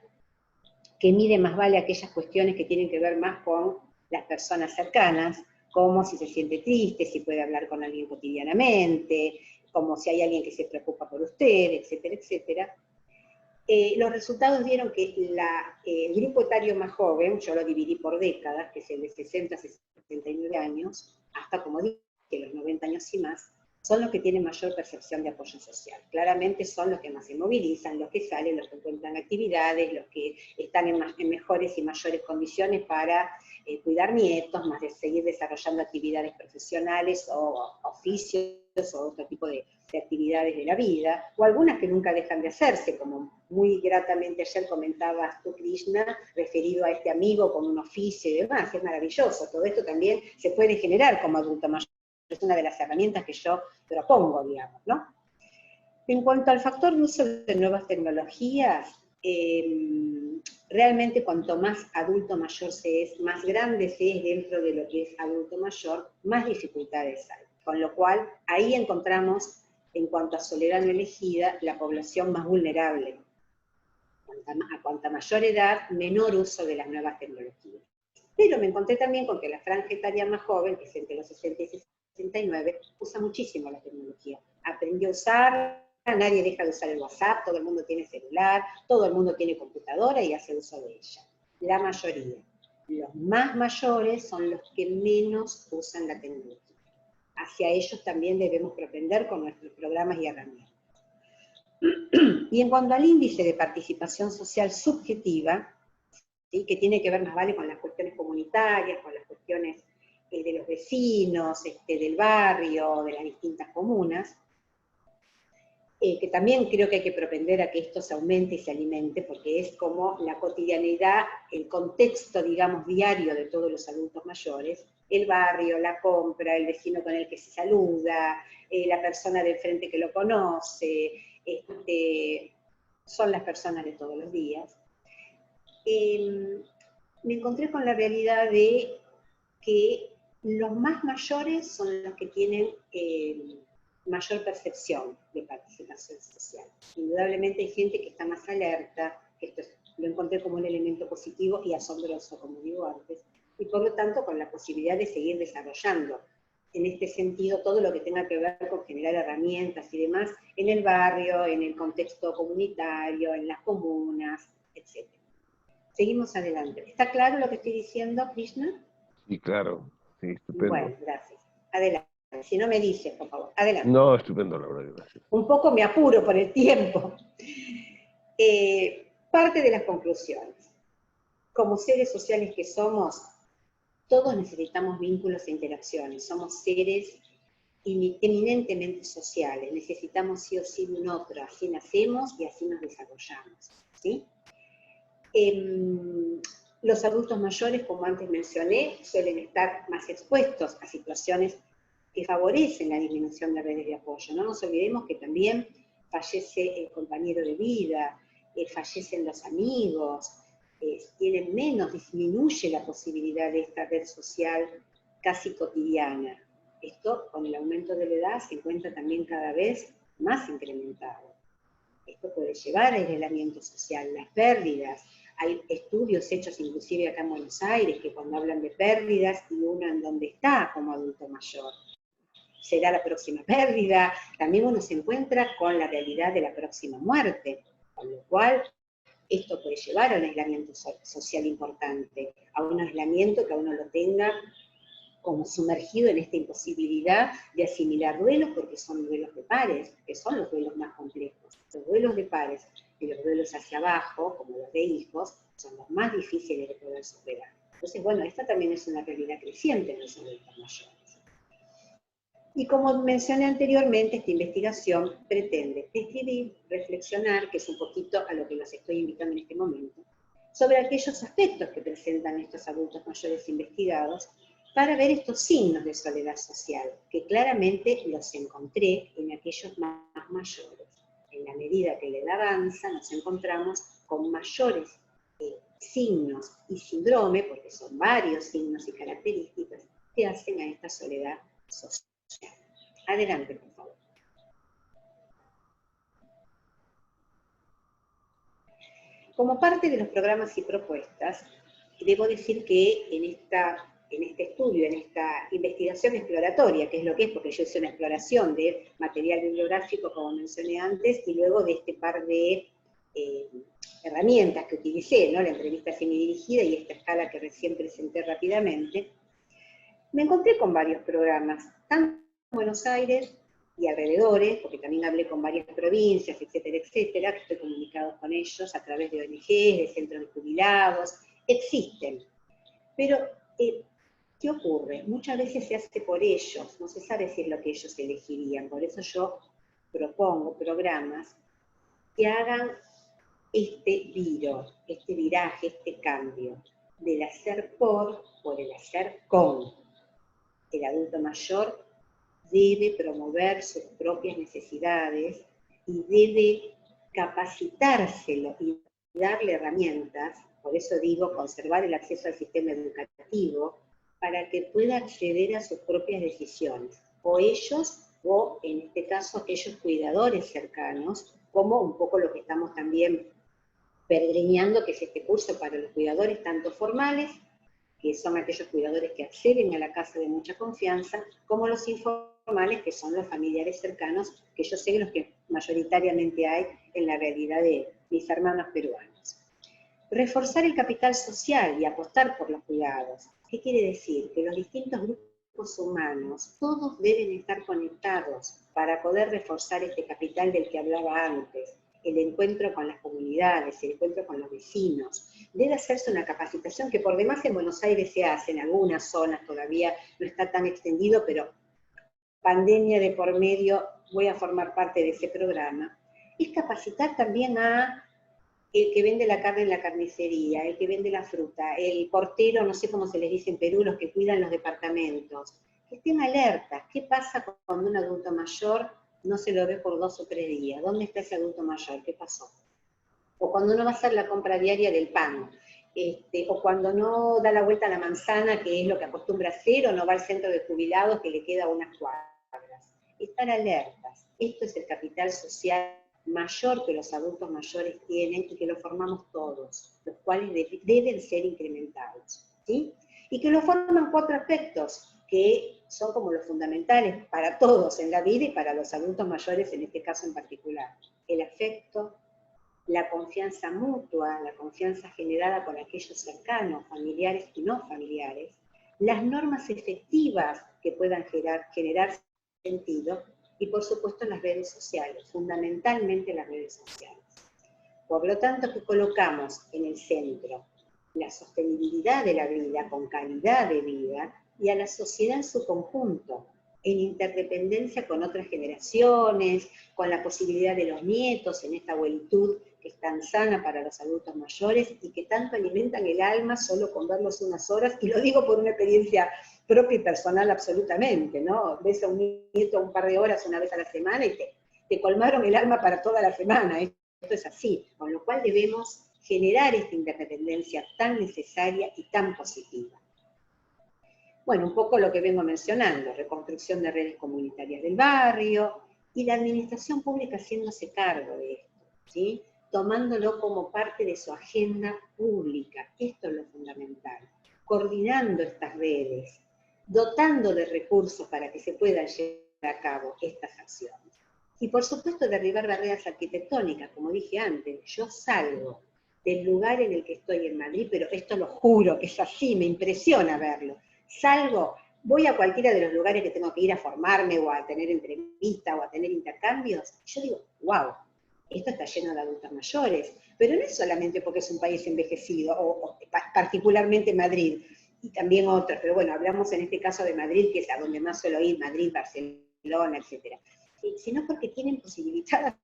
que mide más vale aquellas cuestiones que tienen que ver más con las personas cercanas, como si se siente triste, si puede hablar con alguien cotidianamente, como si hay alguien que se preocupa por usted, etcétera, etcétera. Los resultados dieron que el grupo etario más joven, yo lo dividí por décadas, que es el de 60 a 69 años, hasta como dije, los 90 años y más, son los que tienen mayor percepción de apoyo social. Claramente son los que más se movilizan, los que salen, los que encuentran actividades, los que están en mejores y mayores condiciones para cuidar nietos, más de seguir desarrollando actividades profesionales o oficios o otro tipo de actividades de la vida, o algunas que nunca dejan de hacerse, como muy gratamente ayer comentabas tú, Krishna, referido a este amigo con un oficio y demás, es maravilloso. Todo esto también se puede generar como adulto mayor, es una de las herramientas que yo propongo, digamos, ¿no? En cuanto al factor de uso de nuevas tecnologías, realmente cuanto más adulto mayor se es, más grande se es dentro de lo que es adulto mayor, más dificultades hay. Con lo cual, ahí encontramos, en cuanto a soledad no elegida, la población más vulnerable. A cuanta mayor edad, menor uso de las nuevas tecnologías. Pero me encontré también con que la franja etaria más joven, que es entre los 60 y 69, usa muchísimo la tecnología. Aprendió a usar, nadie deja de usar el WhatsApp, todo el mundo tiene celular, todo el mundo tiene computadora y hace uso de ella. La mayoría. Los más mayores son los que menos usan la tecnología. Hacia ellos también debemos propender con nuestros programas y herramientas. Y en cuanto al índice de participación social subjetiva, ¿sí?, que tiene que ver más vale con las cuestiones comunitarias, con las cuestiones de los vecinos, del barrio, de las distintas comunas, que también creo que hay que propender a que esto se aumente y se alimente, porque es como la cotidianidad, el contexto, digamos, diario de todos los adultos mayores, el barrio, la compra, el vecino con el que se saluda, la persona del frente que lo conoce, son las personas de todos los días. me encontré con la realidad de que los más mayores son los que tienen mayor percepción de participación social. Indudablemente hay gente que está más alerta, que esto lo encontré como un elemento positivo y asombroso, como digo antes, y por lo tanto con la posibilidad de seguir desarrollando en este sentido todo lo que tenga que ver con generar herramientas y demás en el barrio, en el contexto comunitario, en las comunas, etc. Seguimos adelante. ¿Está claro lo que estoy diciendo, Krishna? Sí, claro, sí, Bueno, estupendo. gracias. Adelante. Si no me dices, por favor. Adelante. No, estupendo, Laura, gracias. Un poco me apuro por el tiempo. Parte de las conclusiones. Como seres sociales que somos, todos necesitamos vínculos e interacciones. Somos seres eminentemente sociales. Necesitamos sí o sí de un otro. Así nacemos y así nos desarrollamos. ¿Sí? Los adultos mayores, como antes mencioné, suelen estar más expuestos a situaciones que favorecen la disminución de redes de apoyo. No nos olvidemos que también fallece el compañero de vida, fallecen los amigos, tienen menos, disminuye la posibilidad de esta red social casi cotidiana. Esto, con el aumento de la edad, se encuentra también cada vez más incrementado. Esto puede llevar a aislamiento social, las pérdidas. Hay estudios hechos inclusive acá en Buenos Aires que cuando hablan de pérdidas y uno en dónde está como adulto mayor. Será la próxima pérdida, también uno se encuentra con la realidad de la próxima muerte, con lo cual esto puede llevar a un aislamiento social importante, a un aislamiento que a uno lo tenga como sumergido en esta imposibilidad de asimilar duelos, porque son duelos de pares, que son los duelos más complejos. Los duelos de pares y los duelos hacia abajo, como los de hijos, son los más difíciles de poder superar. Entonces, bueno, esta también es una realidad creciente en los adultos mayores. Y como mencioné anteriormente, esta investigación pretende describir, reflexionar, que es un poquito a lo que los estoy invitando en este momento, sobre aquellos aspectos que presentan estos adultos mayores investigados para ver estos signos de soledad social, que claramente los encontré en aquellos más mayores. En la medida que la edad avanza, nos encontramos con mayores signos y síndrome, porque son varios signos y características, que hacen a esta soledad social. Adelante, por favor. Como parte de los programas y propuestas, debo decir que en este estudio, en esta investigación exploratoria, que es lo que es, porque yo hice una exploración de material bibliográfico, como mencioné antes, y luego de este par de herramientas que utilicé, ¿no? La entrevista semidirigida y esta escala que recién presenté rápidamente, me encontré con varios programas, tanto en Buenos Aires y alrededores, porque también hablé con varias provincias, etcétera, que estoy comunicado con ellos a través de ONGs, de centros de jubilados, existen. Pero, ¿qué ocurre? Muchas veces se hace por ellos, no se sabe si es lo que ellos elegirían, por eso yo propongo programas que hagan este viraje, este cambio, del hacer por el hacer con. El adulto mayor debe promover sus propias necesidades y debe capacitárselo y darle herramientas, por eso digo conservar el acceso al sistema educativo, para que pueda acceder a sus propias decisiones, o ellos, o en este caso aquellos cuidadores cercanos, como un poco lo que estamos también peregrinando, que es este curso para los cuidadores tanto formales, que son aquellos cuidadores que acceden a la casa de mucha confianza, como los informales, que son los familiares cercanos, que yo sé que los que mayoritariamente hay en la realidad de mis hermanos peruanos. Reforzar el capital social y apostar por los cuidados. ¿Qué quiere decir? Que los distintos grupos humanos, todos deben estar conectados para poder reforzar este capital del que hablaba antes, el encuentro con las comunidades, el encuentro con los vecinos. Debe hacerse una capacitación que por demás en Buenos Aires se hace, en algunas zonas todavía no está tan extendido, pero pandemia de por medio, voy a formar parte de ese programa. Es capacitar también a el que vende la carne en la carnicería, el que vende la fruta, el portero, no sé cómo se les dice en Perú, los que cuidan los departamentos, que estén alertas. ¿Qué pasa cuando un adulto mayor no se lo ve por 2 o 3 días? ¿Dónde está ese adulto mayor? ¿Qué pasó? O cuando uno va a hacer la compra diaria del pan, o cuando no da la vuelta a la manzana, que es lo que acostumbra hacer, o no va al centro de jubilados que le queda a unas cuadras. Estar alertas. Esto es el capital social mayor que los adultos mayores tienen y que lo formamos todos, los cuales deben ser incrementados, ¿sí? Y que lo forman 4 aspectos que son como los fundamentales para todos en la vida y para los adultos mayores en este caso en particular. El afecto, la confianza mutua, la confianza generada con aquellos cercanos, familiares y no familiares, las normas efectivas que puedan generar sentido, y por supuesto las redes sociales, fundamentalmente las redes sociales. Por lo tanto, que colocamos en el centro la sostenibilidad de la vida con calidad de vida y a la sociedad en su conjunto, en interdependencia con otras generaciones, con la posibilidad de los nietos en esta abuelitud que es tan sana para los adultos mayores y que tanto alimentan el alma solo con verlos unas horas, y lo digo por una experiencia propia y personal absolutamente, ¿no? Ves a un nieto un par de horas una vez a la semana y te colmaron el alma para toda la semana, esto es así, con lo cual debemos generar esta interdependencia tan necesaria y tan positiva. Bueno, un poco lo que vengo mencionando, reconstrucción de redes comunitarias del barrio, y la administración pública haciéndose cargo de esto, ¿sí? Tomándolo como parte de su agenda pública, esto es lo fundamental, coordinando estas redes, dotando de recursos para que se puedan llevar a cabo estas acciones. Y por supuesto derribar barreras arquitectónicas, como dije antes, yo salgo del lugar en el que estoy en Madrid, pero esto lo juro que es así, me impresiona verlo. Salgo, voy a cualquiera de los lugares que tengo que ir a formarme o a tener entrevistas o a tener intercambios, yo digo, wow, esto está lleno de adultos mayores, pero no es solamente porque es un país envejecido, o particularmente Madrid, y también otros, pero bueno, hablamos en este caso de Madrid, que es a donde más suelo ir, Madrid, Barcelona, etc. Sino porque tienen posibilidad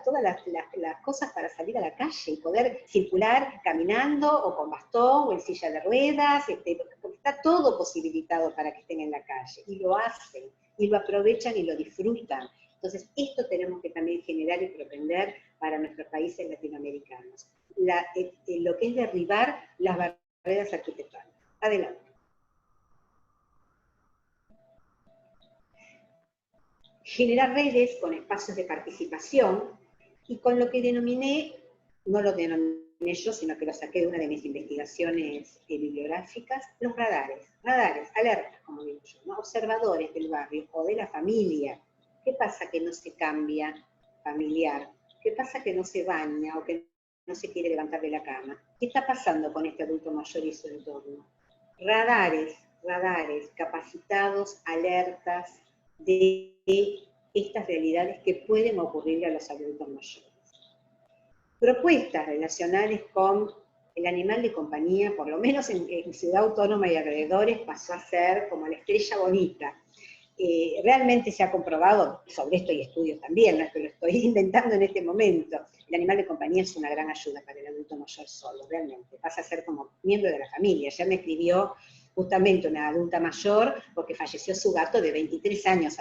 todas las cosas para salir a la calle y poder circular caminando o con bastón o en silla de ruedas, porque está todo posibilitado para que estén en la calle, y lo hacen, y lo aprovechan y lo disfrutan. Entonces, esto tenemos que también generar y propender para nuestros países latinoamericanos. Lo que es derribar las barreras arquitectónicas. Adelante. Generar redes con espacios de participación y con lo que denominé, no lo denominé yo, sino que lo saqué de una de mis investigaciones bibliográficas, los radares, alertas, como digo yo, ¿no? Observadores del barrio o de la familia. ¿Qué pasa que no se cambia familiar? ¿Qué pasa que no se baña o que no se quiere levantar de la cama? ¿Qué está pasando con este adulto mayor y su entorno? Radares capacitados, alertas de estas realidades que pueden ocurrirle a los adultos mayores. Propuestas relacionadas con el animal de compañía, por lo menos en Ciudad Autónoma y alrededores, pasó a ser como la estrella bonita. Realmente se ha comprobado, sobre esto hay estudios también, no es que lo estoy inventando en este momento, el animal de compañía es una gran ayuda para el adulto mayor solo, realmente, pasa a ser como miembro de la familia. Ayer me escribió justamente una adulta mayor, porque falleció su gato de 23 años,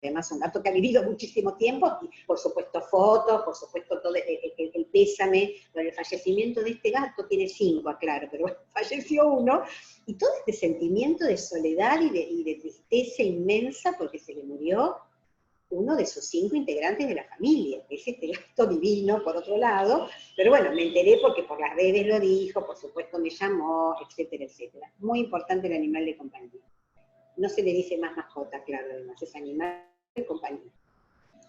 además un gato que ha vivido muchísimo tiempo, y por supuesto fotos, por supuesto todo el pésame por el fallecimiento de este gato, tiene 5, aclaro, pero bueno, falleció uno, y todo este sentimiento de soledad y de tristeza inmensa porque se le murió uno de sus 5 integrantes de la familia, que es este gato divino, por otro lado, pero bueno, me enteré porque por las redes lo dijo, por supuesto me llamó, etcétera, etcétera. Muy importante el animal de compañía. No se le dice más mascota, claro, además, es animal de compañía.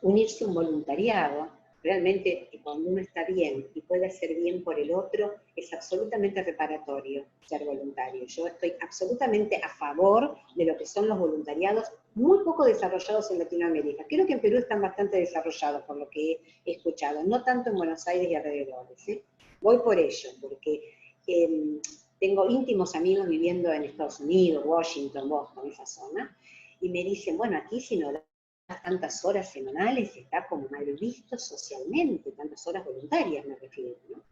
Unirse a un voluntariado, realmente cuando uno está bien y puede hacer bien por el otro, es absolutamente reparatorio ser voluntario. Yo estoy absolutamente a favor de lo que son los voluntariados, muy poco desarrollados en Latinoamérica. Creo que en Perú están bastante desarrollados, por lo que he escuchado, no tanto en Buenos Aires y alrededores. Voy por ello, porque tengo íntimos amigos viviendo en Estados Unidos, Washington, Boston, esa zona, y me dicen, bueno, aquí si no tantas horas semanales está como mal visto socialmente, tantas horas voluntarias me refiero, ¿no?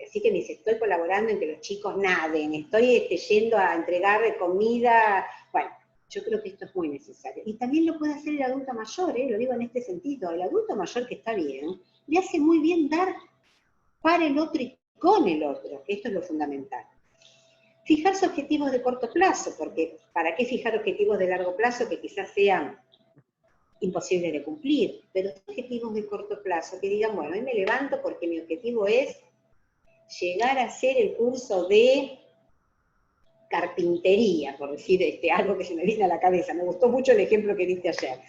Así que me dice, estoy colaborando en que los chicos naden, estoy yendo a entregar comida, bueno, yo creo que esto es muy necesario. Y también lo puede hacer el adulto mayor, lo digo en este sentido, el adulto mayor que está bien, le hace muy bien dar para el otro y con el otro, esto es lo fundamental. Fijarse objetivos de corto plazo, porque ¿para qué fijar objetivos de largo plazo que quizás sean imposibles de cumplir? Pero objetivos de corto plazo, que digan, bueno, hoy me levanto porque mi objetivo es llegar a hacer el curso de carpintería, por decir algo que se me viene a la cabeza. Me gustó mucho el ejemplo que diste ayer.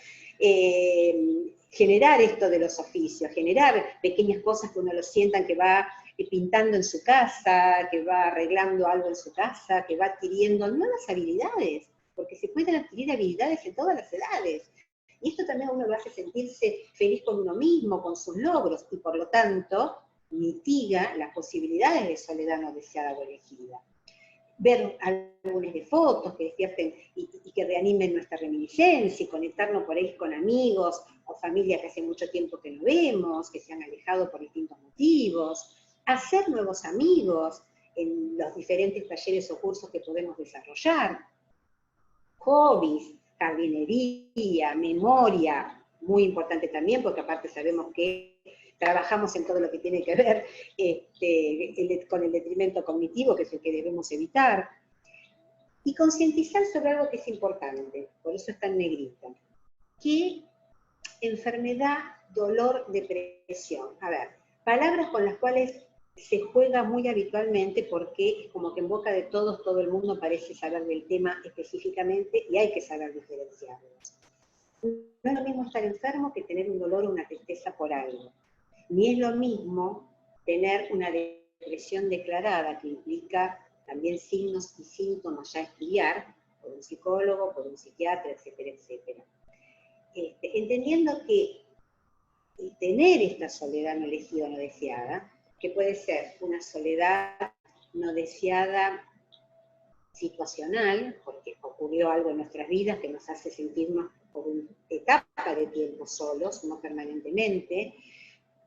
Generar esto de los oficios, generar pequeñas cosas que uno lo sientan que va pintando en su casa, que va arreglando algo en su casa, que va adquiriendo nuevas habilidades, porque se pueden adquirir habilidades en todas las edades. Y esto también a uno lo hace sentirse feliz con uno mismo, con sus logros, y por lo tanto mitiga las posibilidades de soledad no deseada o elegida. Ver álbumes de fotos que despierten y que reanimen nuestra reminiscencia, y conectarnos por ahí con amigos o familia que hace mucho tiempo que no vemos, que se han alejado por distintos motivos, hacer nuevos amigos en los diferentes talleres o cursos que podemos desarrollar, hobbies, jardinería, memoria, muy importante también, porque aparte sabemos que trabajamos en todo lo que tiene que ver con el detrimento cognitivo, que es el que debemos evitar, y concientizar sobre algo que es importante, por eso está en negrita, que enfermedad, dolor, depresión. A ver, palabras con las cuales se juega muy habitualmente porque es como que en boca de todos, todo el mundo parece saber del tema específicamente y hay que saber diferenciarlos. No es lo mismo estar enfermo que tener un dolor o una tristeza por algo. Ni es lo mismo tener una depresión declarada, que implica también signos y síntomas ya a estudiar, por un psicólogo, por un psiquiatra, etcétera, etcétera. Entendiendo que tener esta soledad no elegida o no deseada, que puede ser una soledad no deseada situacional, porque ocurrió algo en nuestras vidas que nos hace sentirnos por una etapa de tiempo solos, no permanentemente,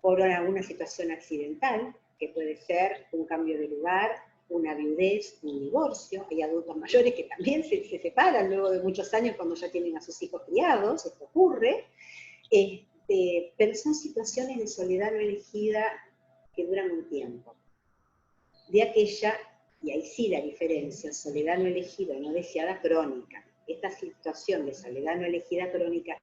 por alguna situación accidental, que puede ser un cambio de lugar, una viudez, un divorcio. Hay adultos mayores que también se separan luego de muchos años cuando ya tienen a sus hijos criados, esto ocurre, pero son situaciones de soledad no elegida que duran un tiempo. De aquella, y ahí sí la diferencia, soledad no elegida o no deseada crónica. Esta situación de soledad no elegida crónica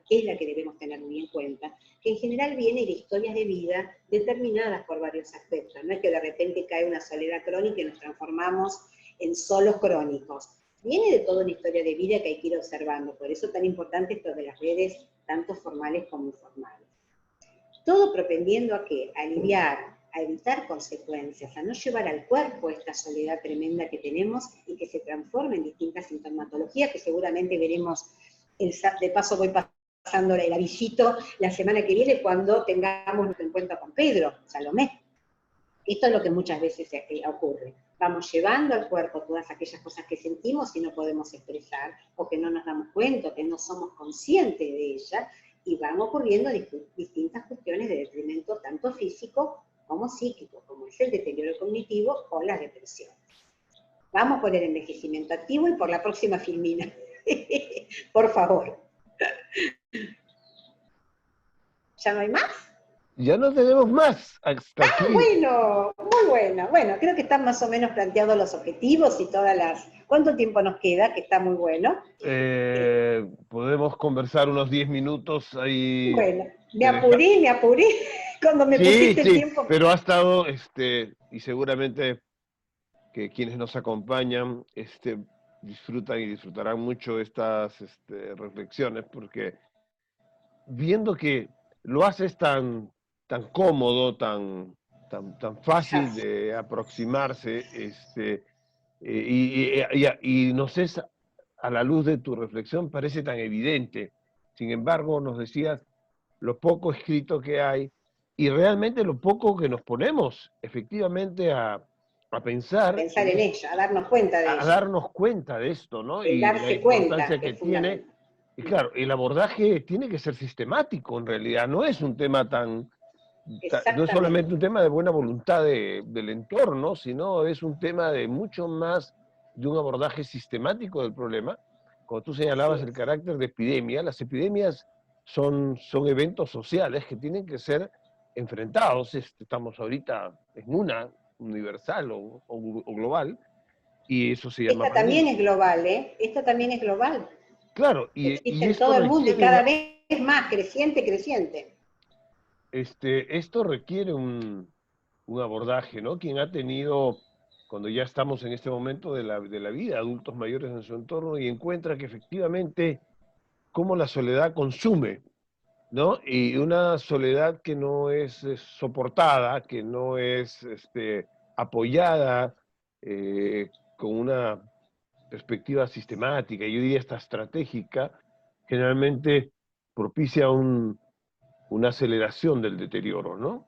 es la que debemos tener muy en cuenta, que en general viene de historias de vida determinadas por varios aspectos. No es que de repente cae una soledad crónica y nos transformamos en solos crónicos. Viene de toda una historia de vida que hay que ir observando. Por eso tan importante esto de las redes, tanto formales como informales. Todo propendiendo a qué? A aliviar, a evitar consecuencias, a no llevar al cuerpo esta soledad tremenda que tenemos y que se transforme en distintas sintomatologías que seguramente veremos. De paso voy pasando el avisito la semana que viene cuando tengamos nuestro encuentro con Pedro, Salomé. Esto es lo que muchas veces ocurre. Vamos llevando al cuerpo todas aquellas cosas que sentimos y no podemos expresar, o que no nos damos cuenta, o que no somos conscientes de ellas, y van ocurriendo distintas cuestiones de detrimento tanto físico como psíquico, como es el deterioro cognitivo o la depresión. Vamos por el envejecimiento activo y por la próxima filmina. Por favor. ¿Ya no hay más? Ya no tenemos más hasta aquí. Bueno, muy buena. Bueno, creo que están más o menos planteados los objetivos y todas las... ¿Cuánto tiempo nos queda? Que está muy bueno. Podemos conversar unos 10 minutos ahí. Bueno, me apuré cuando me pusiste el tiempo. Pero ha estado, y seguramente que quienes nos acompañan disfrutan y disfrutarán mucho estas reflexiones, porque viendo que lo haces tan cómodo, tan fácil de aproximarse, y nos es, a la luz de tu reflexión, parece tan evidente. Sin embargo, nos decías lo poco escrito que hay y realmente lo poco que nos ponemos efectivamente a pensar. A pensar en ello, a darnos cuenta de ello. A darnos cuenta de esto, ¿no? El y darse la importancia cuenta que tiene. Y claro, el abordaje tiene que ser sistemático en realidad, no es un tema no es solamente un tema de buena voluntad del entorno, sino es un tema de mucho más de un abordaje sistemático del problema. Como tú señalabas el carácter de epidemia, las epidemias son eventos sociales que tienen que ser enfrentados. Estamos ahorita en una, universal o global, y eso se llama Esta también pandemia. es global, ¿eh? Esto también es global. Claro, Existe y en esto todo el mundo y requiere cada vez más creciente, creciente. esto requiere un abordaje, ¿no? Quien ha tenido, cuando ya estamos en este momento de la vida, adultos mayores en su entorno y encuentra que efectivamente cómo la soledad consume, ¿no? Y una soledad que no es soportada, que no es apoyada con una perspectiva sistemática, yo diría hasta estratégica, generalmente propicia una aceleración del deterioro, ¿no?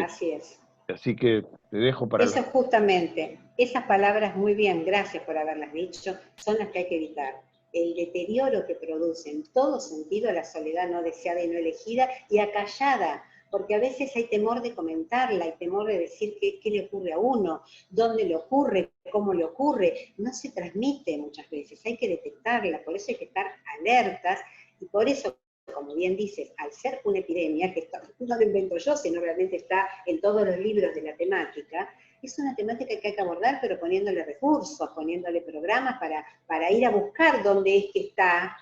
Así es. Así que te dejo para Eso la... es justamente, esas palabras, muy bien, gracias por haberlas dicho, son las que hay que evitar. El deterioro que produce en todo sentido la soledad no deseada y no elegida y acallada, porque a veces hay temor de comentarla, hay temor de decir qué le ocurre a uno, dónde le ocurre, cómo le ocurre. No se transmite muchas veces, hay que detectarla, por eso hay que estar alertas y por eso, como bien dices, al ser una epidemia, que esto no lo invento yo, sino realmente está en todos los libros de la temática, es una temática que hay que abordar, pero poniéndole recursos, poniéndole programas para ir a buscar dónde es que está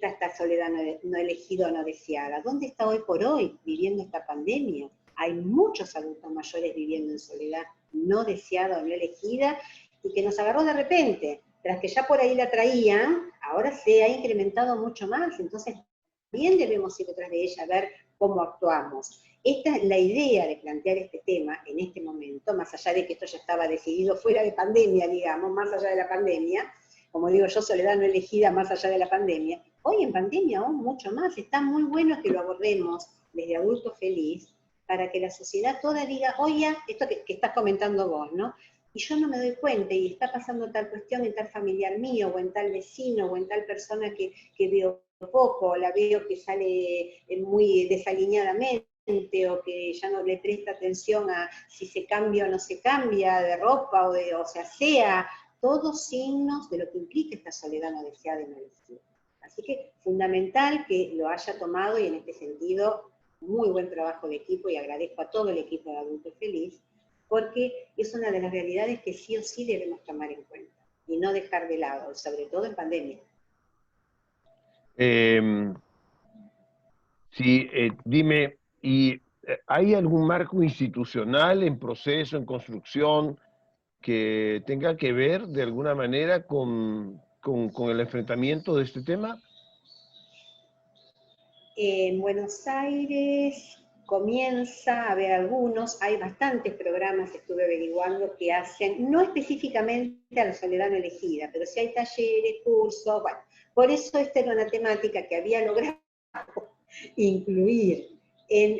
esta soledad no elegida o no deseada, dónde está hoy por hoy viviendo esta pandemia. Hay muchos adultos mayores viviendo en soledad no deseada o no elegida, y que nos agarró de repente. Tras que ya por ahí la traían, ahora se ha incrementado mucho más, entonces también debemos ir detrás de ella a ver cómo actuamos. Esta es la idea de plantear este tema en este momento, más allá de que esto ya estaba decidido fuera de pandemia, digamos, más allá de la pandemia, como digo yo, soledad no elegida más allá de la pandemia, hoy en pandemia aún mucho más, está muy bueno que lo abordemos desde adulto feliz, para que la sociedad toda diga, oye, esto que estás comentando vos, ¿no? Y yo no me doy cuenta, y está pasando tal cuestión en tal familiar mío, o en tal vecino, o en tal persona que veo poco, la veo que sale muy desaliñadamente, o que ya no le presta atención a si se cambia o no se cambia de ropa, o sea, todos signos de lo que implica esta soledad no deseada y no elegida. Así que fundamental que lo haya tomado, y en este sentido, muy buen trabajo de equipo, y agradezco a todo el equipo de Adulto Feliz, porque es una de las realidades que sí o sí debemos tomar en cuenta y no dejar de lado, sobre todo en pandemia. Eh, sí, dime, ¿y hay algún marco institucional en proceso, en construcción, que tenga que ver de alguna manera con el enfrentamiento de este tema? En Buenos Aires comienza a haber algunos, hay bastantes programas, estuve averiguando, que hacen, no específicamente a la soledad no elegida, pero sí hay talleres, cursos, bueno, por eso esta era una temática que había logrado incluir en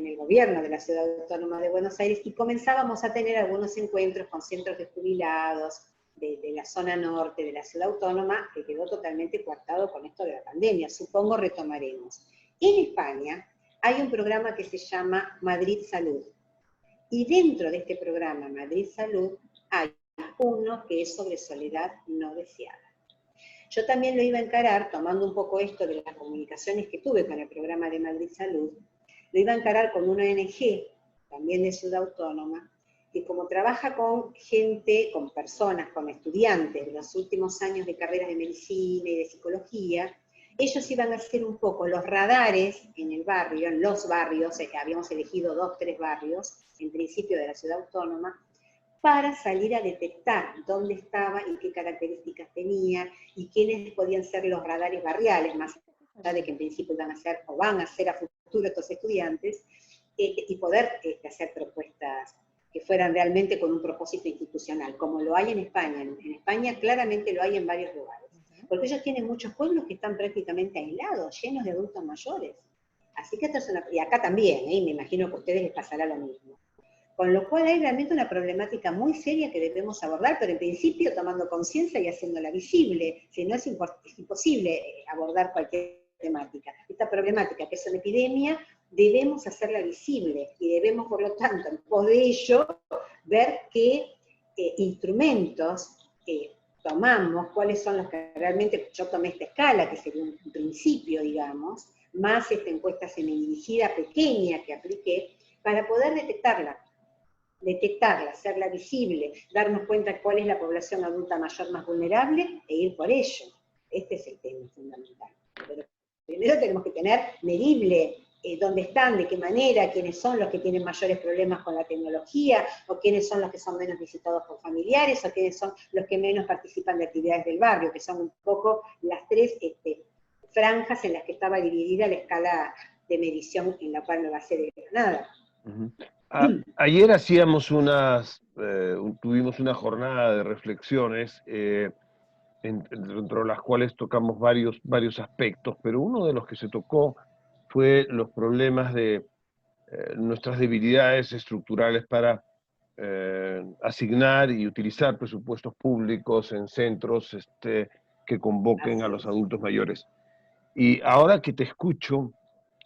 el gobierno de la Ciudad Autónoma de Buenos Aires, y comenzábamos a tener algunos encuentros con centros de jubilados de la zona norte de la Ciudad Autónoma, que quedó totalmente coartado con esto de la pandemia. Supongo retomaremos. En España hay un programa que se llama Madrid Salud, y dentro de este programa Madrid Salud hay uno que es sobre soledad no deseada. Yo también lo iba a encarar, tomando un poco esto de las comunicaciones que tuve con el programa de Madrid Salud, lo iba a encarar con una ONG, también de Ciudad Autónoma, que como trabaja con gente, con personas, con estudiantes de los últimos años de carreras de medicina y de psicología, ellos iban a hacer un poco los radares en el barrio, en los barrios, habíamos elegido 2, 3 barrios, en principio de la Ciudad Autónoma, para salir a detectar dónde estaba y qué características tenía, y quiénes podían ser los radares barriales, más allá de que en principio van a ser o van a ser a futuro estos estudiantes, y poder hacer propuestas que fueran realmente con un propósito institucional, como lo hay en España. En España claramente lo hay en varios lugares, porque ellos tienen muchos pueblos que están prácticamente aislados, llenos de adultos mayores. Así que esto es y acá también, me imagino que a ustedes les pasará lo mismo. Con lo cual hay realmente una problemática muy seria que debemos abordar, pero en principio tomando conciencia y haciéndola visible, si no es imposible abordar cualquier temática. Esta problemática, que es una epidemia, debemos hacerla visible, y debemos, por lo tanto, en pos de ello, ver qué instrumentos tomamos, cuáles son los que realmente, yo tomé esta escala, que sería un principio, digamos, más esta encuesta semidirigida pequeña que apliqué, para poder detectarla. detectarla, hacerla visible, darnos cuenta cuál es la población adulta mayor más vulnerable e ir por ello. Este es el tema fundamental. Pero primero tenemos que tener medible dónde están, de qué manera, quiénes son los que tienen mayores problemas con la tecnología, o quiénes son los que son menos visitados por familiares, o quiénes son los que menos participan de actividades del barrio, que son un poco las tres franjas en las que estaba dividida la escala de medición en la cual me basé de Granada. Ayer hacíamos tuvimos una jornada de reflexiones, dentro de las cuales tocamos varios aspectos, pero uno de los que se tocó fue los problemas de nuestras debilidades estructurales para asignar y utilizar presupuestos públicos en centros que convoquen a los adultos mayores. Y ahora que te escucho,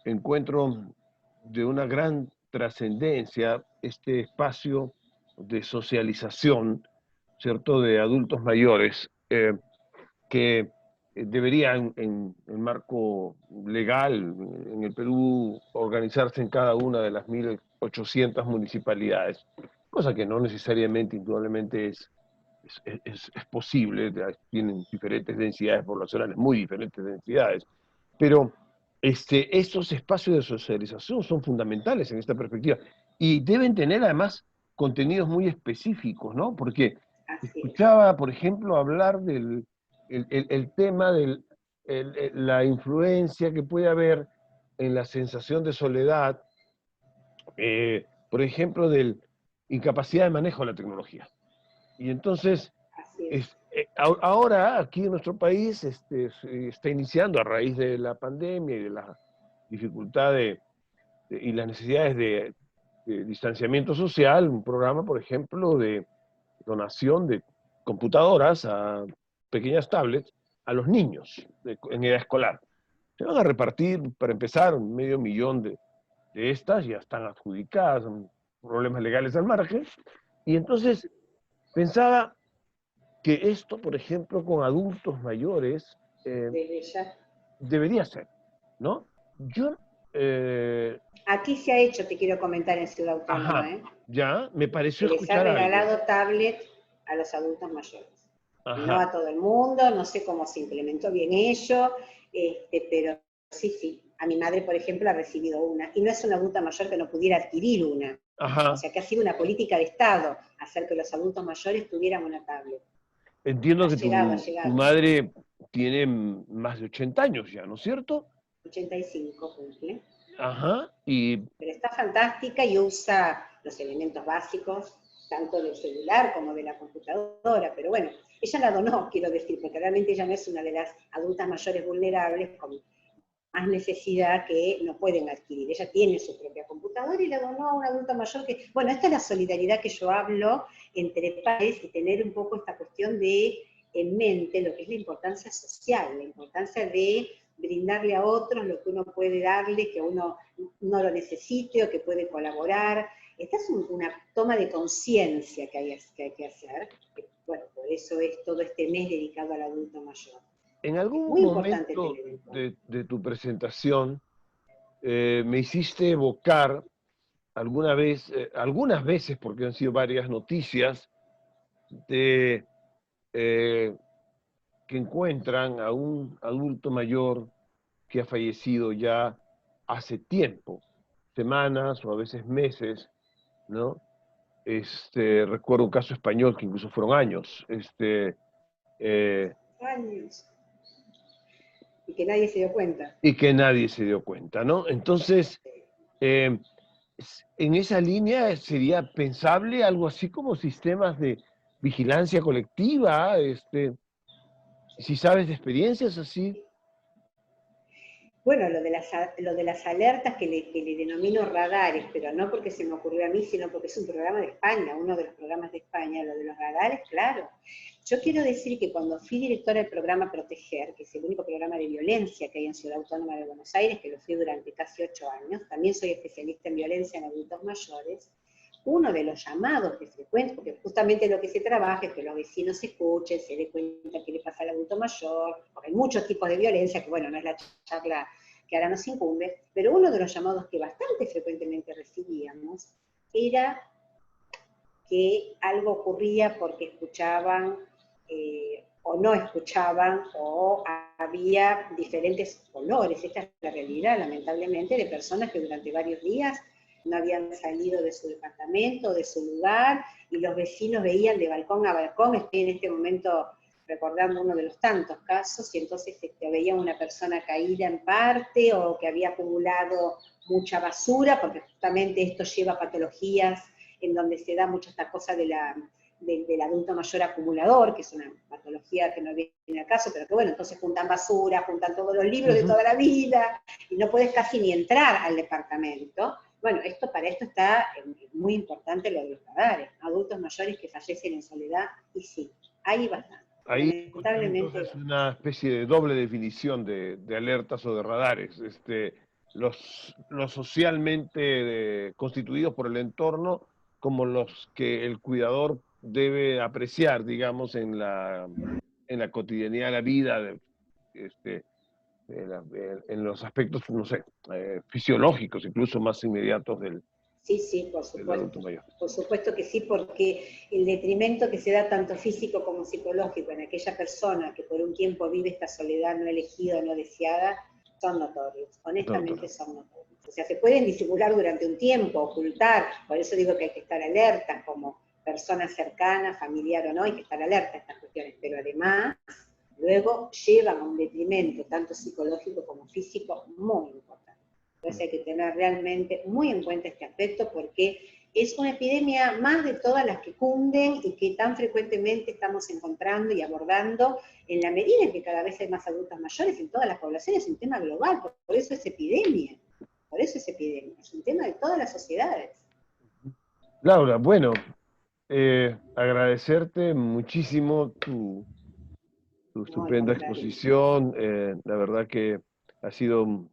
encuentro de una gran trascendencia este espacio de socialización, ¿cierto?, de adultos mayores, que debería en marco legal en el Perú organizarse en cada una de las 1.800 municipalidades, cosa que no necesariamente, indudablemente es posible, tienen diferentes densidades poblacionales, muy diferentes densidades, pero estos espacios de socialización son fundamentales en esta perspectiva y deben tener además contenidos muy específicos, ¿no? Porque escuchaba, por ejemplo, hablar del el tema de la influencia que puede haber en la sensación de soledad, por ejemplo, de incapacidad de manejo de la tecnología. Y entonces, ahora aquí en nuestro país se está iniciando a raíz de la pandemia y de la dificultad y las necesidades de distanciamiento social, un programa, por ejemplo, de donación de computadoras a pequeñas tablets a los niños en edad escolar. Se van a repartir, para empezar, 500.000 de estas, ya están adjudicadas, son problemas legales al margen, y entonces pensaba que esto, por ejemplo, con adultos mayores, debería ser, ¿no? Yo... Aquí se ha hecho, te quiero comentar, en Ciudad Autónoma, ya, me pareció les escuchar ha regalado algo. tablet a los adultos mayores. Ajá. No a todo el mundo, no sé cómo se implementó bien ello, pero sí. A mi madre, por ejemplo, ha recibido una, y no es una adulta mayor que no pudiera adquirir una. Ajá. O sea, que ha sido una política de Estado hacer que los adultos mayores tuvieran una tablet. Entiendo que tu madre tiene más de 80 años ya, ¿no es cierto? 85 cumple. Ajá. Pero está fantástica y usa los elementos básicos, tanto del celular como de la computadora, pero bueno, ella la donó, quiero decir, porque realmente ella no es una de las adultas mayores vulnerables con más necesidad que no pueden adquirir. Ella tiene su propia computadora y la donó a un adulto mayor que, bueno, esta es la solidaridad que yo hablo entre pares y tener un poco esta cuestión de en mente lo que es la importancia social, la importancia de brindarle a otros lo que uno puede darle, que uno no lo necesite o que puede colaborar. Esta es una toma de conciencia que hay que hacer. Bueno, por eso es todo este mes dedicado al adulto mayor. En algún momento de tu presentación me hiciste evocar algunas veces, porque han sido varias noticias, que encuentran a un adulto mayor que ha fallecido ya hace tiempo, semanas o a veces meses, ¿no? Recuerdo un caso español que incluso fueron años. Años. Y que nadie se dio cuenta. Y que nadie se dio cuenta, ¿no? Entonces, en esa línea sería pensable algo así como sistemas de vigilancia colectiva, si sabes de experiencias así. Bueno, lo de las alertas que le denomino radares, pero no porque se me ocurrió a mí, sino porque es un programa de España, uno de los programas de España, lo de los radares, claro. Yo quiero decir que cuando fui directora del programa Proteger, que es el único programa de violencia que hay en Ciudad Autónoma de Buenos Aires, que lo fui durante casi 8 años, también soy especialista en violencia en adultos mayores, uno de los llamados que frecuento, porque justamente lo que se trabaja es que los vecinos se escuchen, se den cuenta qué le pasa al adulto mayor, porque hay muchos tipos de violencia, que bueno, no es la charla que ahora nos incumbe, pero uno de los llamados que bastante frecuentemente recibíamos era que algo ocurría porque escuchaban o no escuchaban, o había diferentes colores. Esta es la realidad, lamentablemente, de personas que durante varios días no habían salido de su departamento, de su lugar, y los vecinos veían de balcón a balcón. Estoy en este momento recordando uno de los tantos casos, y entonces veía una persona caída en parte, o que había acumulado mucha basura, porque justamente esto lleva a patologías en donde se da mucho esta cosa del adulto mayor acumulador, que es una patología que no viene al caso, pero que bueno, entonces juntan basura, juntan todos los libros de toda la vida, y no puedes casi ni entrar al departamento. Bueno, para esto está muy importante lo de los radares, adultos mayores que fallecen en soledad, y sí, hay bastante. Ahí entonces una especie de doble definición de alertas o de radares. Los socialmente constituidos por el entorno, como los que el cuidador debe apreciar, digamos, en la cotidianidad de la vida, en los aspectos, no sé, fisiológicos, incluso más inmediatos del por adulto supuesto. mayor. Por supuesto que sí, porque el detrimento que se da tanto físico como psicológico en aquella persona que por un tiempo vive esta soledad no elegida, no deseada, son notorios, honestamente son notorios. O sea, se pueden disimular durante un tiempo, ocultar, por eso digo que hay que estar alerta como persona cercana, familiar o no, hay que estar alerta a estas cuestiones, pero además luego llevan a un detrimento tanto psicológico como físico muy importante. Entonces hay que tener realmente muy en cuenta este aspecto, porque es una epidemia más de todas las que cunden y que tan frecuentemente estamos encontrando y abordando en la medida en que cada vez hay más adultos mayores en todas las poblaciones. Es un tema global, por eso es epidemia. Por eso es epidemia. Es un tema de todas las sociedades. Laura, bueno, agradecerte muchísimo tu estupenda exposición. La verdad que ha sido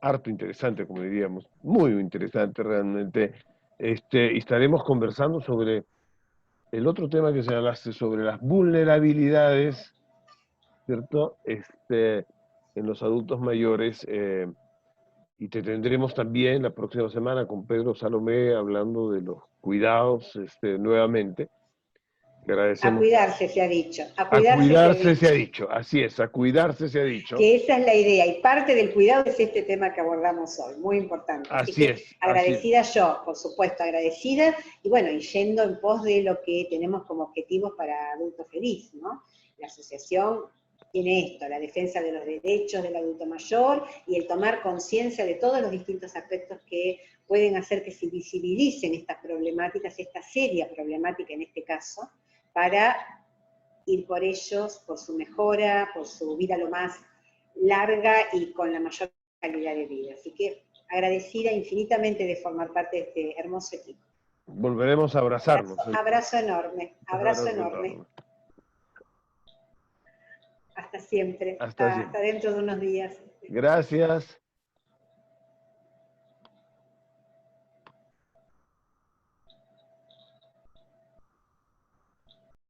harto interesante, como diríamos, muy interesante realmente. Y estaremos conversando sobre el otro tema que señalaste, sobre las vulnerabilidades, ¿cierto? En los adultos mayores. Y te tendremos también la próxima semana con Pedro Salomé hablando de los cuidados nuevamente. A cuidarse se ha dicho. A cuidarse se ha dicho, así es, a cuidarse se ha dicho. Que esa es la idea, y parte del cuidado es este tema que abordamos hoy, muy importante. Así que agradecida yo, por supuesto, agradecida, y bueno, y yendo en pos de lo que tenemos como objetivos para Adulto Feliz, ¿no? La asociación tiene esto, la defensa de los derechos del adulto mayor y el tomar conciencia de todos los distintos aspectos que pueden hacer que se visibilicen estas problemáticas, esta seria problemática en este caso, para ir por ellos, por su mejora, por su vida lo más larga y con la mayor calidad de vida. Así que agradecida infinitamente de formar parte de este hermoso equipo. Volveremos a abrazarnos. Abrazo enorme, abrazo enorme. Hasta siempre, hasta dentro de unos días. Gracias.